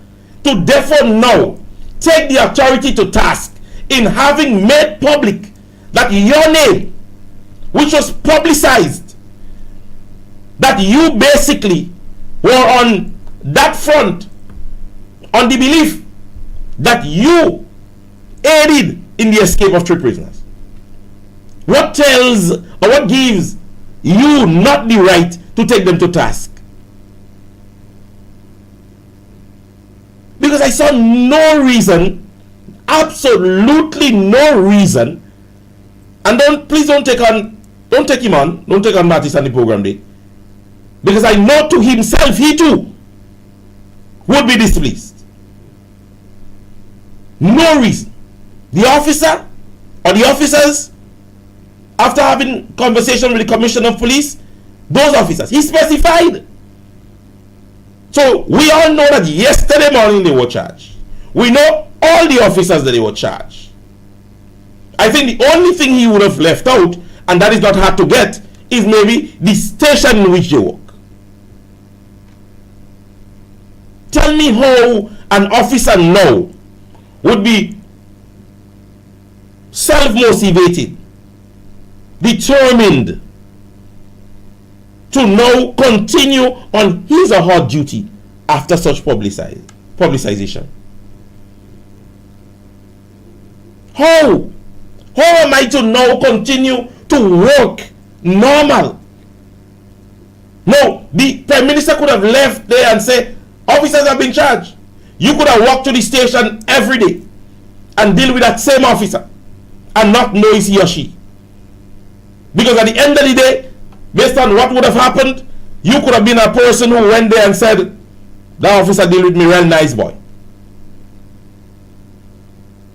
S2: to therefore now take the authority to task in having made public that your name, which was publicized, that you basically were on that front on the belief that you aided in the escape of 3 prisoners? What tells or what gives you not the right to take them to task? Because I saw no reason, absolutely no reason, and please don't take him on Mattis on the program day, because I know to himself he too would be displeased. No reason. The officer or the officers, after having conversation with the commissioner of police, those officers, he specified. So we all know that yesterday morning they were charged. We know all the officers that they were charged. I think the only thing he would have left out, and that is not hard to get, is maybe the station in which they work. Tell me how an officer now would be self-motivated, determined to now continue on his or her duty after such publicization. How am I to now continue to work normal? No, the Prime Minister could have left there and said, officers have been charged. You could have walked to the station every day and deal with that same officer and not know it's he or she. Because at the end of the day, based on what would have happened, you could have been a person who went there and said, that officer deal with me real nice boy.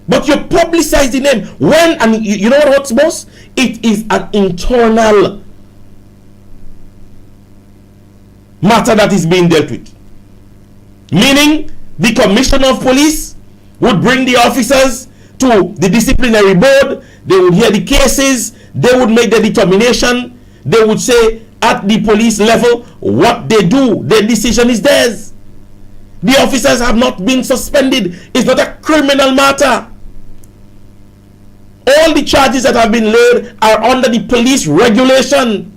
S2: But you publicize the name. When, and you know what's most? It is an internal matter that is being dealt with. Meaning, the commissioner of police would bring the officers to the disciplinary board, they would hear the cases, they would make the determination, they would say at the police level what they do, their decision is theirs. The officers have not been suspended. It's not a criminal matter. All the charges that have been laid are under the police regulation.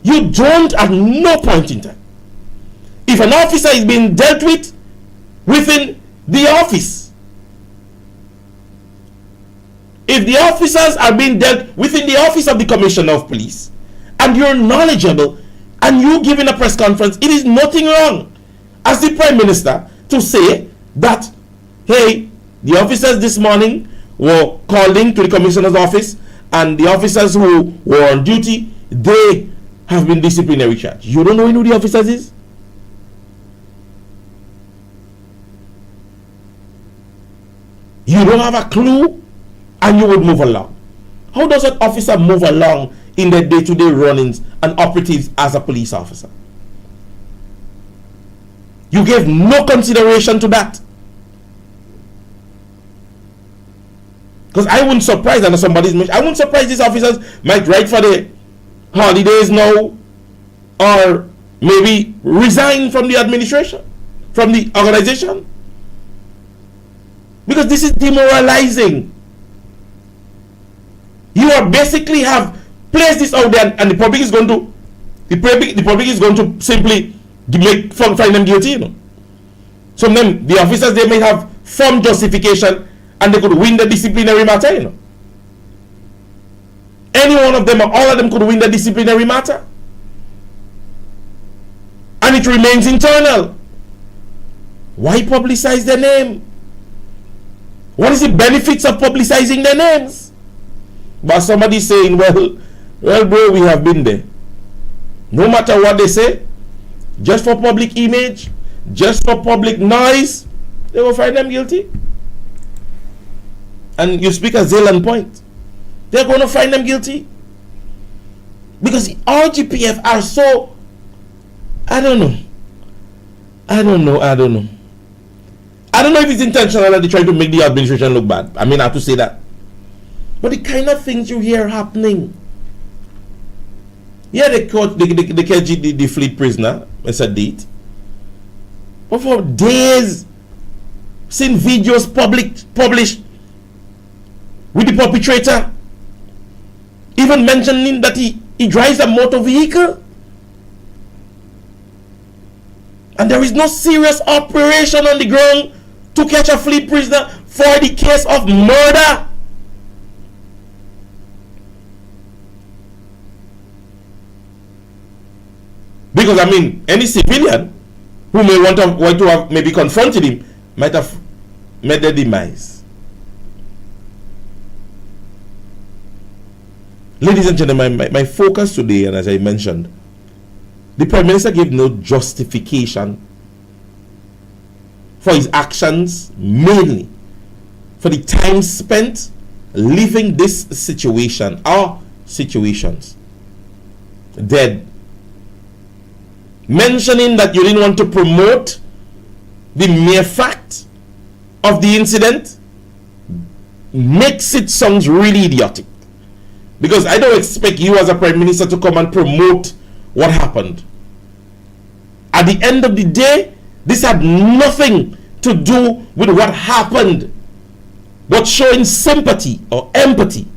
S2: You don't at no point in time. If an officer is being dealt with within the office, if the officers are being dealt within the office of the commissioner of police, and you're knowledgeable, and you giving a press conference, it is nothing wrong as the Prime Minister to say that, hey, the officers this morning were called into the commissioner's office, and the officers who were on duty, they have been disciplinary charged. You don't know who the officers is? You don't have a clue, and you would move along. How does an officer move along in their day-to-day runnings and operatives as a police officer? You gave no consideration to that. Because I wouldn't surprise under somebody's mission. I wouldn't surprise these officers might write for the holidays now, or maybe resign from the administration, from the organization. Because this is demoralizing. You are basically have placed this out there, and the public is going to simply find them guilty. Sometimes the officers, they may have firm justification and they could win the disciplinary matter, you know. Any one of them or all of them could win the disciplinary matter. And it remains internal. Why publicize their name? What is the benefits of publicizing their names? But somebody saying, well, bro, we have been there. No matter what they say, just for public image, just for public noise, they will find them guilty. And you speak a salient point. They're going to find them guilty. Because the RGPF are so, I don't know if it's intentional that they try to make the administration look bad. I mean, I have to say that. But the kind of things you hear happening. Yeah, they caught the fleet prisoner, it's a date. But for days, seen videos published with the perpetrator, even mentioning that he drives a motor vehicle. And there is no serious operation on the ground to catch a fleet prisoner for the case of murder. Because I mean, any civilian who may want to have maybe confronted him might have met their demise. Ladies and gentlemen, my focus today, and as I mentioned, the Prime Minister gave no justification for his actions, mainly for the time spent leaving this situation, our situations, dead. Mentioning that you didn't want to promote the mere fact of the incident makes it sound really idiotic. Because I don't expect you as a Prime Minister to come and promote what happened. At the end of the day, this had nothing to do with what happened, but showing sympathy or empathy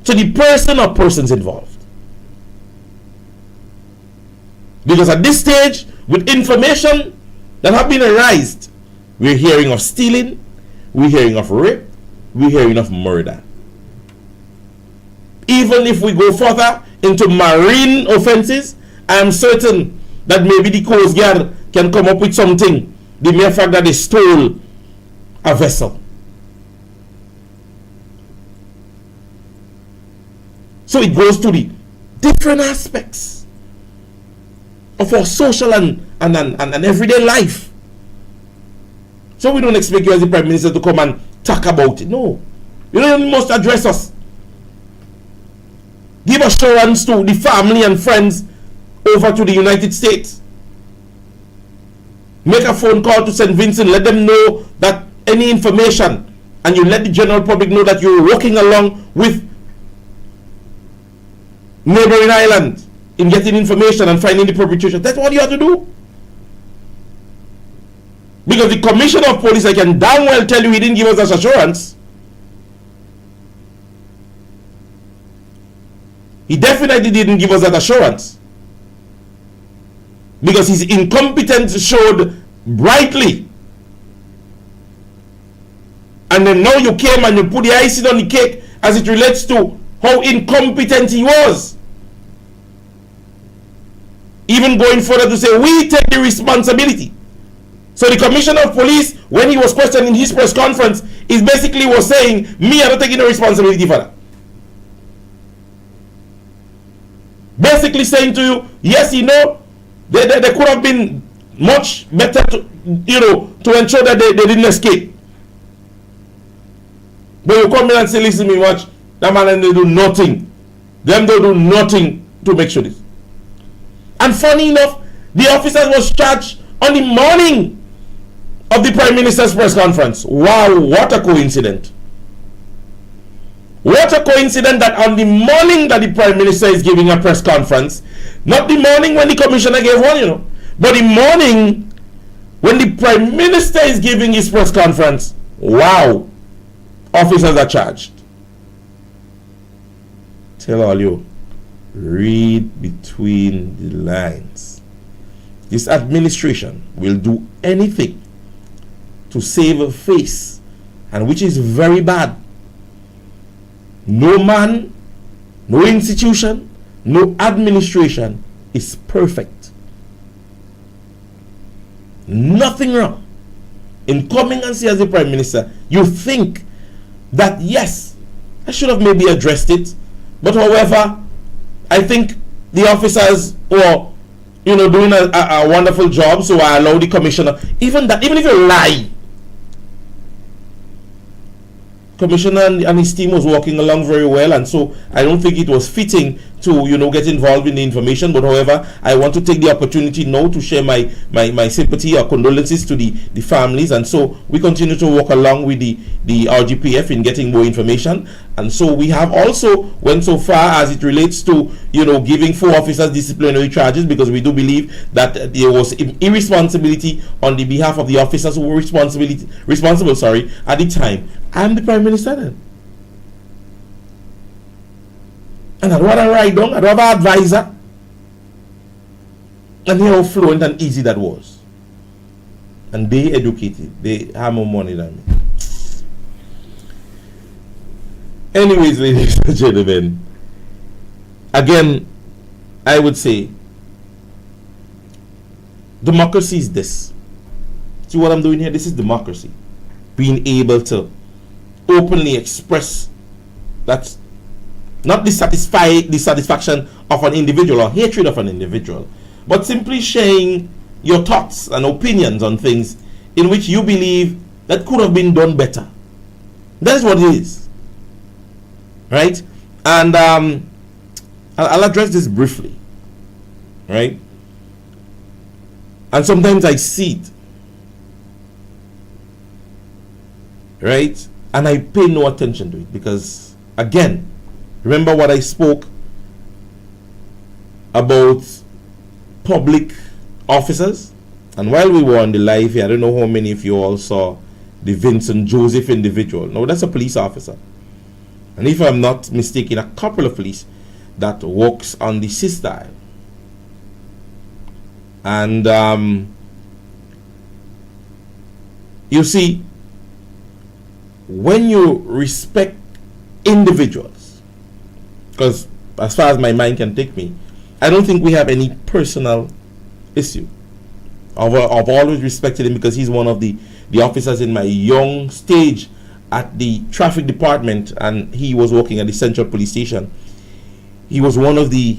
S2: to the person or persons involved. Because at this stage, with information that have been arised, we're hearing of stealing, we're hearing of rape, we're hearing of murder. Even if we go further into marine offenses, I am certain that maybe the Coast Guard can come up with something. The mere fact that they stole a vessel. So it goes to the different aspects of our social and everyday life. So we don't expect you as the Prime Minister to come and talk about it. No. You don't must address us. Give assurance to the family and friends over to the United States. Make a phone call to St. Vincent. Let them know that any information, and you let the general public know that you're working along with neighboring islands in getting information and finding the perpetrators. That's what you have to do. Because the Commissioner of Police, I can damn well tell you, he didn't give us that assurance. He definitely didn't give us that assurance. Because his incompetence showed brightly. And then now you came and you put the icing on the cake as it relates to how incompetent he was. Even going further to say, we take the responsibility. So the Commissioner of Police, when he was questioned in his press conference, is basically was saying, me, I'm not taking the responsibility for that. Basically saying to you, yes, you know, they could have been much better to, to ensure that they didn't escape. But you come in and say, listen to me, watch, that man and they do nothing. Them don't do nothing to make sure this. And funny enough, the officers was charged on the morning of the Prime Minister's press conference. Wow, what a coincidence. What a coincidence that on the morning that the Prime Minister is giving a press conference, not the morning when the Commissioner gave one, but the morning when the Prime Minister is giving his press conference, wow, officers are charged. Tell all you, read between the lines. This administration will do anything to save face and which is very bad. No man, no institution, no administration is perfect. Nothing wrong in coming and say as the Prime Minister, you think that yes, I should have maybe addressed it, but however, I think the officers were, doing a wonderful job, so I allow the commissioner. Even if you lie, Commissioner and his team was working along very well, and so I don't think it was fitting to get involved in the information. But however, I want to take the opportunity now to share my sympathy or condolences to the families, and so we continue to work along with the RGPF in getting more information. And so we have also went so far as it relates to giving 4 officers disciplinary charges, because we do believe that there was irresponsibility on the behalf of the officers who were responsible at the time. I'm the Prime Minister then, and I'd rather write down, I'd rather advisor, and hear how fluent and easy that was. And they educated, they have more money than me. Anyways, ladies and gentlemen, again, I would say democracy is this. See what I'm doing here? This is democracy. Being able to openly express that, not the satisfaction of an individual or hatred of an individual, but simply sharing your thoughts and opinions on things in which you believe that could have been done better. That is what it is. Right? And I'll address this briefly. Right? And sometimes I see it. Right? And I pay no attention to it because, again, remember what I spoke about public officers? And while we were on the live here, I don't know how many of you all saw the Vincent Joseph individual. No, that's a police officer. And if I'm not mistaken, a couple of police that works on the C-style. And you see, when you respect individuals, because as far as my mind can take me, I don't think we have any personal issue. I've always respected him because he's one of the officers in my young stage at the traffic department, and he was working at the Central Police Station. He was one of the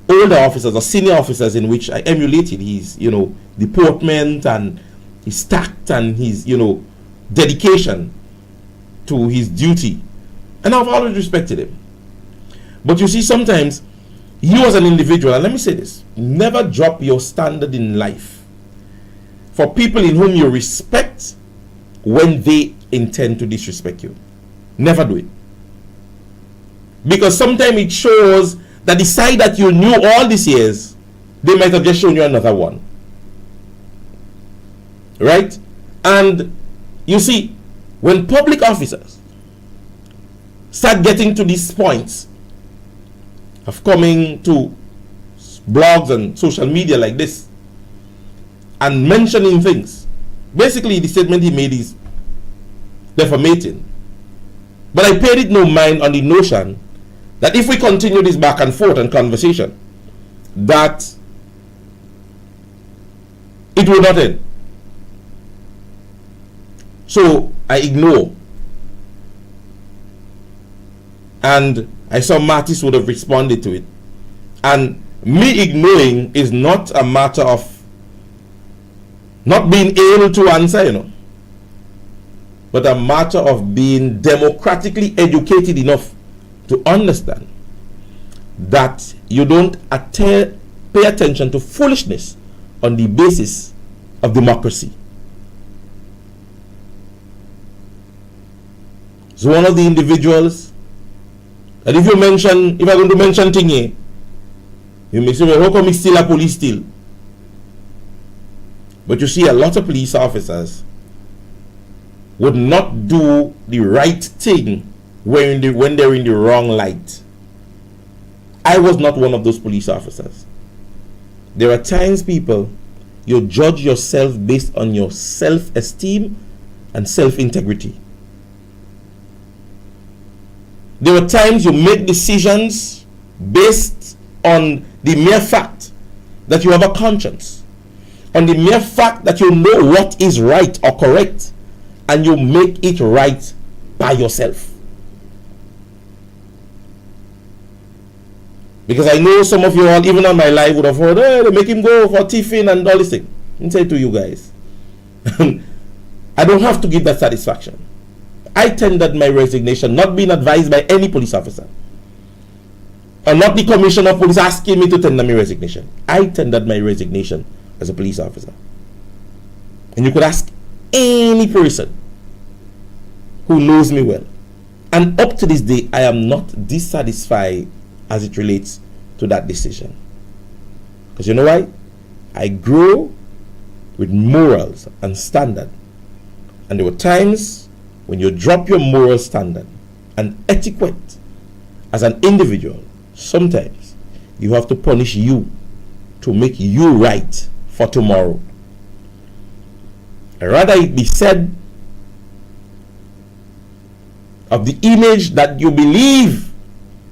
S2: older officers or senior officers in which I emulated his, deportment and his tact and his, dedication to his duty. And I've always respected him. But you see, sometimes you as an individual, and let me say this, never drop your standard in life for people in whom you respect when they intend to disrespect you. Never do it. Because sometimes it shows that the side that you knew all these years, they might have just shown you another one. Right? And you see, when public officers start getting to these points of coming to blogs and social media like this and mentioning things, basically the statement he made is defamating. But I paid it no mind on the notion that if we continue this back and forth and conversation, that it will not end. So I ignore. And I saw Martis would have responded to it. And me ignoring is not a matter of not being able to answer, but a matter of being democratically educated enough to understand that you don't pay attention to foolishness on the basis of democracy. So one of the individuals, and if I'm going to mention thing, you may say, well, how come he's still a police still? But you see, a lot of police officers would not do the right thing when they're in the wrong light. I was not one of those police officers. There are times, people, you judge yourself based on your self-esteem and self-integrity. There are times you make decisions based on the mere fact that you have a conscience, on the mere fact that you know what is right or correct, and you make it right by yourself. Because I know some of you all, even on my live, would have heard, oh, they make him go for tiffin and all this thing. And say to you guys, I don't have to give that satisfaction. I tendered my resignation, not being advised by any police officer, or not the commissioner of police asking me to tender my resignation. I tendered my resignation as a police officer. And you could ask any person who knows me well. And up to this day, I am not dissatisfied as it relates to that decision. Because you know why? I grew with morals and standard. And there were times when you drop your moral standard and etiquette as an individual, sometimes you have to punish you to make you right for tomorrow. I'd rather it be said of the image that you believe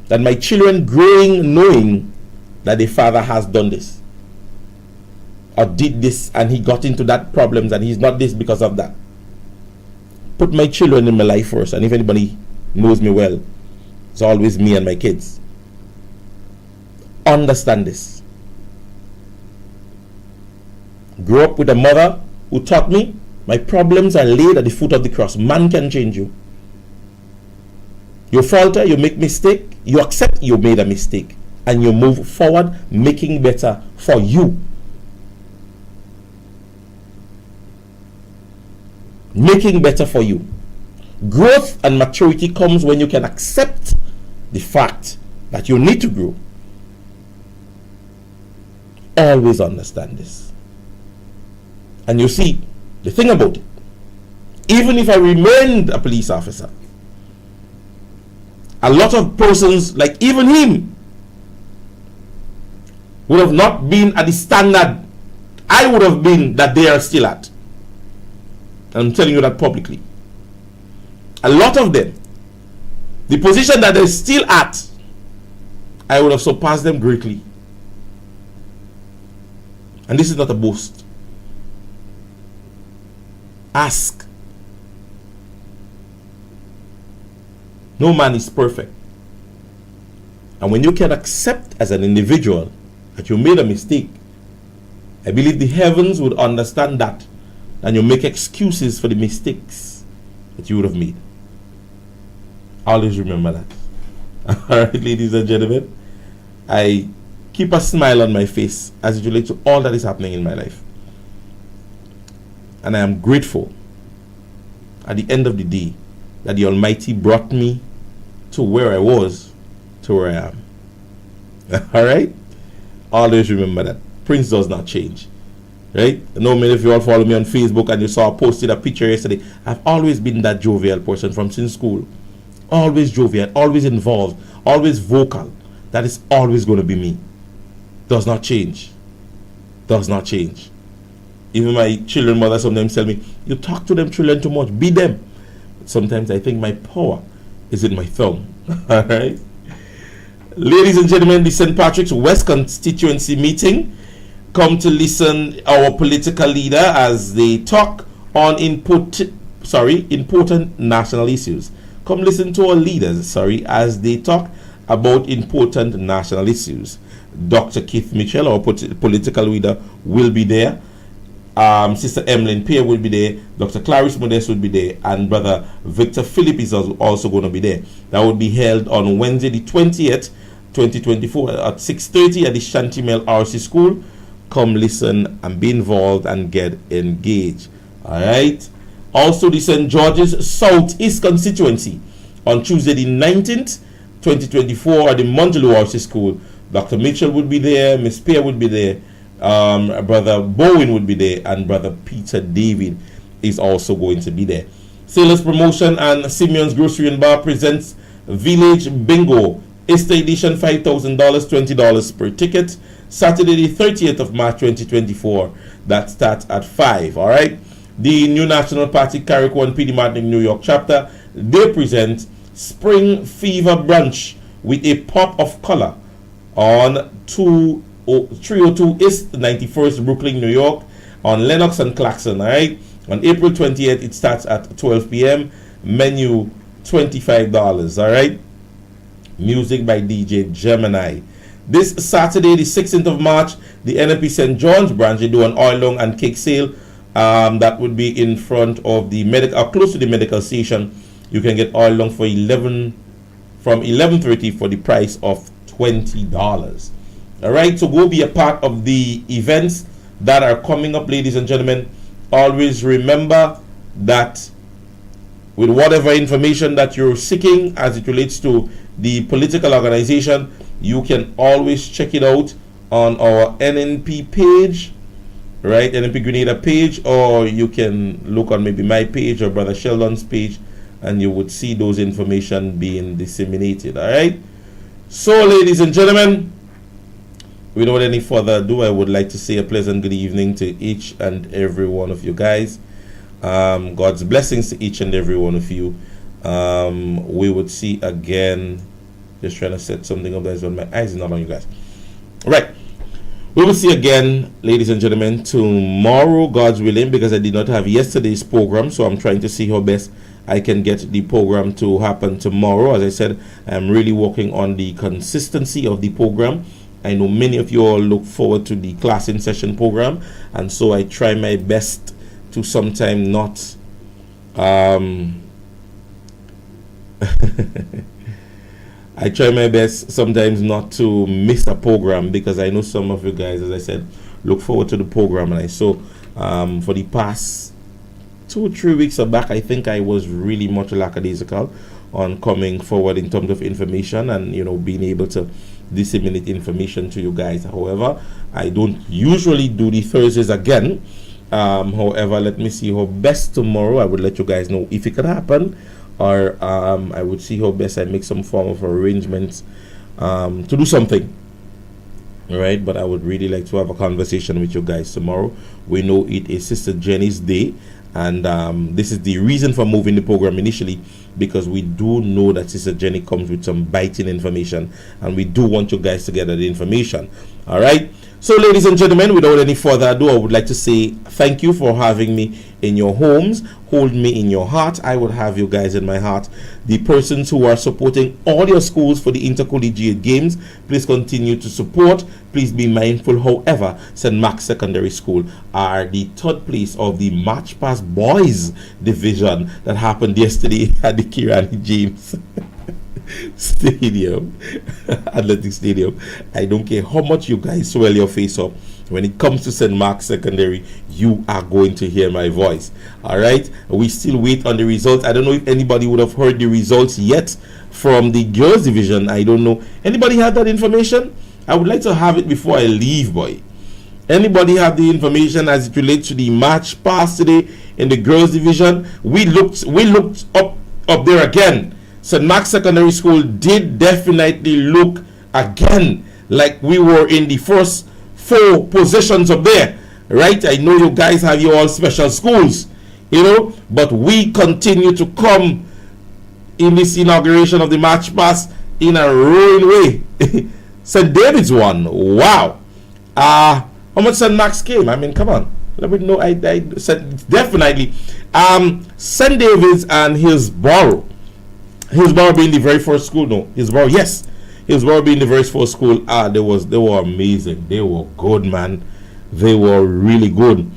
S2: that my children growing knowing that the father has done this or did this and he got into that problems and he's not this because of that. Put my children in my life first, and if anybody knows me well, it's always me and my kids. Understand this. Grew up with a mother who taught me my problems are laid at the foot of the cross. Man can change you. You falter, you make mistake, you accept you made a mistake, and you move forward, making better for you. Making better for you. Growth and maturity comes when you can accept the fact that you need to grow. Always understand this. And you see, the thing about it, even if I remained a police officer, a lot of persons, like even him, would have not been at the standard I would have been that they are still at. I'm telling you that publicly. A lot of them, the position that they're still at, I would have surpassed them greatly. And this is not a boast. Ask. No man is perfect. And when you can accept as an individual that you made a mistake, I believe the heavens would understand that, and you make excuses for the mistakes that you would have made. Always remember that. Alright, ladies and gentlemen, I keep a smile on my face as it relates to all that is happening in my life. And I am grateful at the end of the day that the Almighty brought me to where I was to where I am. Alright? Always remember that. Prince does not change. Right? I know many of you all follow me on Facebook and you saw I posted a picture yesterday. I've always been that jovial person from since school. Always jovial, always involved, always vocal. That is always going to be me. Does not change. Does not change. Even my children mother sometimes tell me, you talk to them children too much, be them. But sometimes I think my power is in my thumb. Alright? Ladies and gentlemen, the St. Patrick's West constituency meeting. Come to listen our political leader as they talk on important national issues. Come listen to our leaders, as they talk about important national issues. Dr. Keith Mitchell, our political leader, will be there. Sister Emlyn Pierre will be there. Dr. Clarice Modest will be there. And Brother Victor Phillip is also going to be there. That will be held on Wednesday the 20th, 2024 at 6:30 at the Shantimel RC School. Come listen and be involved and get engaged. Alright. Also the St. George's Southeast constituency on Tuesday the 19th, 2024 at the Mongeloo RC School. Dr. Mitchell would be there, Miss Pierre would be there, Brother Bowen would be there, and Brother Peter David is also going to be there. Sailors Promotion and Simeon's Grocery and Bar presents Village Bingo. Easter edition, $5,000, $20 per ticket. Saturday the 30th of March 2024. That starts at 5. Alright. the New National Party Carrick-1 PD Martin New York chapter, they present Spring Fever Brunch with a pop of color on 302 East 91st Brooklyn, New York, on Lenox and Claxon. All right, on April 28th, it starts at 12 p.m. Menu $25. All right, music by DJ Gemini. This Saturday, the 16th of March, the NMP St. John's branch, they do an oil long and cake sale. That would be in front of the close to the medical station. You can get oil long for from 11:30 for the price of $20. All right, so go be a part of the events that are coming up, ladies and gentlemen. Always remember that with whatever information that you're seeking as it relates to the political organization, you can always check it out on our NNP page, right? NNP Grenada page, or you can look on maybe my page or Brother Sheldon's page, and you would see those information being disseminated. All right. So, ladies and gentlemen, without any further ado, I would like to say a pleasant good evening to each and every one of you guys. God's blessings to each and every one of you. We would see again. Just trying to set something up that's on my eyes, not on you guys. All right. We will see again, ladies and gentlemen, tomorrow, God's willing, because I did not have yesterday's program, so I'm trying to see how best I can get the program to happen tomorrow. As I said, I'm really working on the consistency of the program. I know many of you all look forward to the class in session program, and so I try my best to sometime not I try my best sometimes not to miss a program, because I know some of you guys, as I said, look forward to the program. And I saw for the past 2-3 weeks back, I think I was really much lackadaisical on coming forward in terms of information and, you know, being able to disseminate information to you guys. However, I don't usually do the Thursdays again. However, let me see how best tomorrow I would let you guys know if it could happen, or I would see how best I make some form of arrangements to do something. All right, but I would really like to have a conversation with you guys tomorrow. We know it is Sister Jenny's day, and this is the reason for moving the program initially, because we do know that Sister Jenny comes with some biting information, and we do want you guys to gather the information. All right. So, ladies and gentlemen, without any further ado, I would like to say thank you for having me in your homes. Hold me in your heart. I will have you guys in my heart. The persons who are supporting all your schools for the Intercollegiate Games, please continue to support. Please be mindful. However, St. Mark's Secondary School are the third place of the March Past Boys Division that happened yesterday at the Kirani James Stadium, Athletic Stadium. I don't care how much you guys swell your face up. When it comes to St. Mark's Secondary, you are going to hear my voice. All right, we still wait on the results. I don't know if anybody would have heard the results yet from the girls division. I don't know. Anybody have that information? I would like to have it before I leave, boy. Anybody have the information as it relates to the match past today in the girls division? We looked up there again. St. Mark's Secondary School did definitely look again like we were in the first 4 positions up there, right? I know you guys have your all special schools, you know, but we continue to come in this inauguration of the match pass in a roaring way. St. David's won. Wow. How much St. Mark's came? I mean, come on. Let me know. I said definitely. St. David's and Hillsborough. Hillsborough being the very first school. No, Hillsborough, yes. Hillsborough being the very first school. They were amazing. They were good, man. They were really good.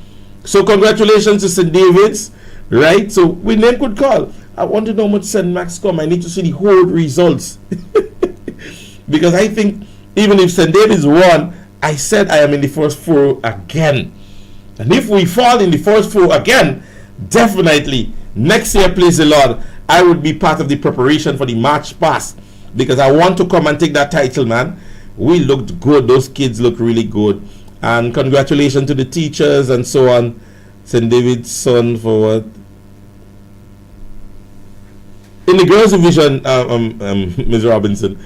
S2: So congratulations to St. David's, right? So we name could call. I want to know how much St. Max come. I need to see the whole results. Because I think even if St. David's won, I said I am in the first 4 again. And if we fall in the first 4 again, definitely next year, please the Lord, I would be part of the preparation for the March Pass, because I want to come and take that title, man. We looked good. Those kids look really good. And congratulations to the teachers and so on. St. David's son for what? In the girls division, Ms. Robinson,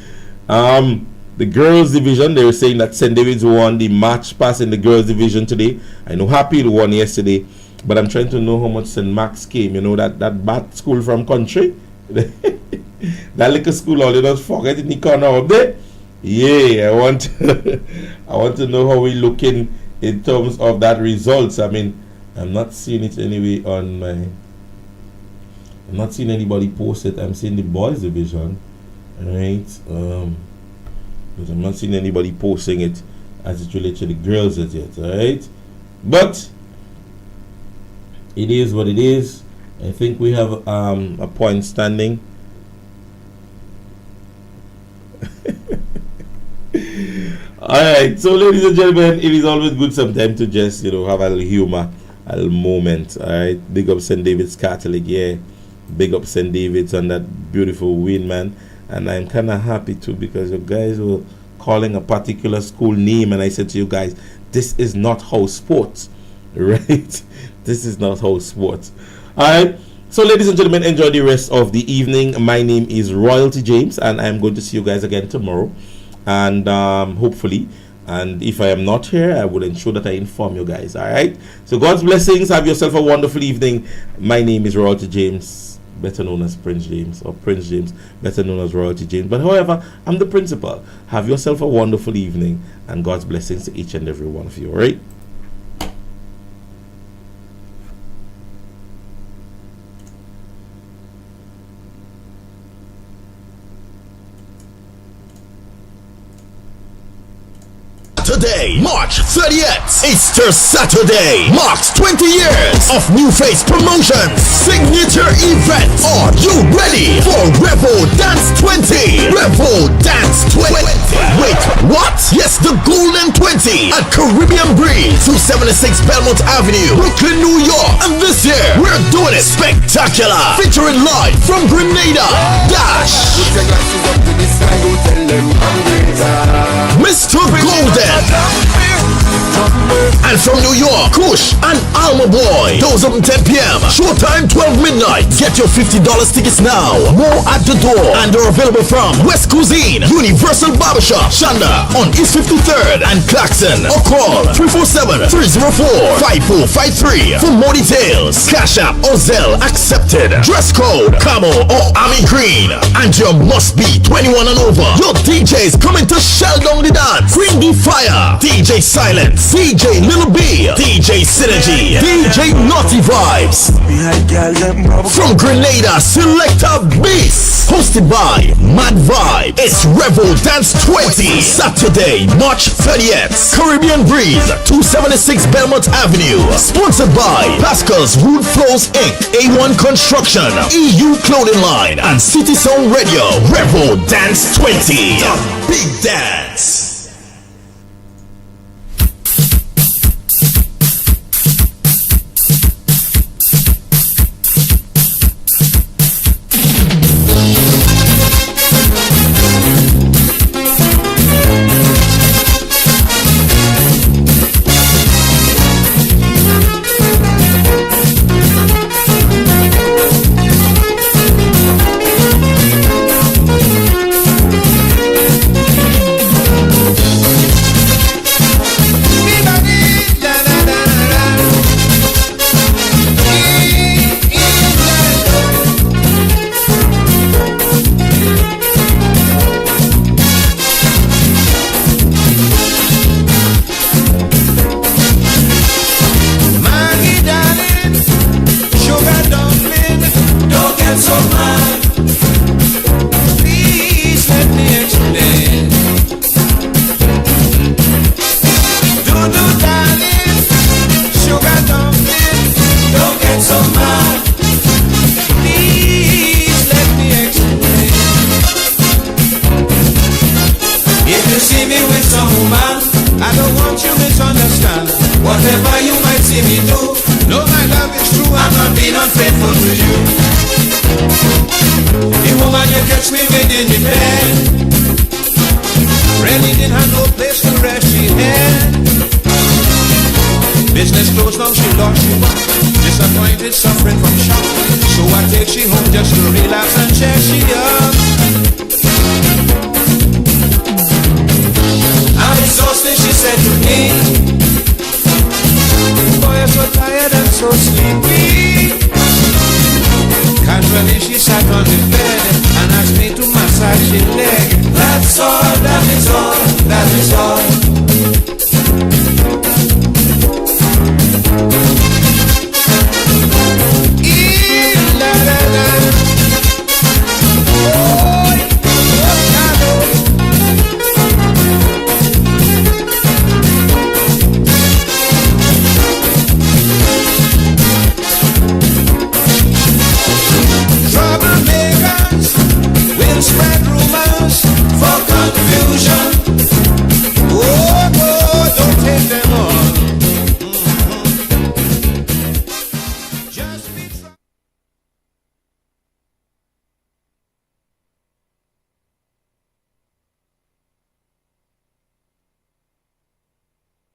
S2: the girls division, they were saying that St. David's won the March Pass in the girls division today. I know Happy won yesterday. but I'm trying to know how much St. Max came. You know, that bad school from country. That little school, all you just forget in the corner up there. Yeah, I want to know how we looking in terms of that results. I mean, I'm not seeing it anyway on my. I'm not seeing anybody post it. I'm seeing the boys division, right? But I'm not seeing anybody posting it as it relates to the girls as yet, alright? But it is what it is. I think we have a point standing. Alright, so ladies and gentlemen, it is always good sometimes to just, have a little humor, a little moment. Alright, big up St. David's Catholic, yeah. Big up St. David's on that beautiful win, man. And I'm kind of happy too, because you guys were calling a particular school name, and I said to you guys, this is not house sports, right? This is not house sports. Alright, so ladies and gentlemen, enjoy the rest of the evening. My name is Royalty James, and I'm going to see you guys again tomorrow, and hopefully, and if I am not here, I will ensure that I inform you guys. Alright, so God's blessings. Have yourself a wonderful evening. My name is Royalty James, better known as Prince James, or Prince James, better known as Royalty James. But however, I'm the principal. Have yourself a wonderful evening, and God's blessings to each and every one of you. All right?
S4: Saturday, March 30th, Easter Saturday, marks 20 years of New Face Promotions signature event. Are you ready for Revo Dance 20? Revo Dance 20. Wait, what? Yes, the Golden 20 at Caribbean Breeze, 276 Belmont Avenue, Brooklyn, New York. And this year, we're doing it spectacular, featuring live from Grenada, Dash, Mr. Golden, and from New York, Kush and Alma Boy. Those open 10 p.m. Showtime 12 midnight. Get your $50 tickets now. More at the door. And they're available from West Cuisine, Universal Barbershop, Shanda on East 53rd and Claxon. Or call 347-304-5453 for more details. Cash App or Zelle accepted. Dress code Camo or Army Green. And you must be 21 and over. Your DJ's coming to shell down the dance. Bring the fire. DJ Silence, DJ Lil B, DJ Synergy, DJ Naughty Vibes. From Grenada, Selector Beast. Hosted by Mad Vibe. It's Revo Dance 20. Saturday, March 30th. Caribbean Breeze, 276 Belmont Avenue. Sponsored by Pascal's Rude Flows Inc., A1 Construction, EU Clothing Line, and City Sound Radio. Revo Dance 20. The Big Dance.
S1: So sleep. she leg.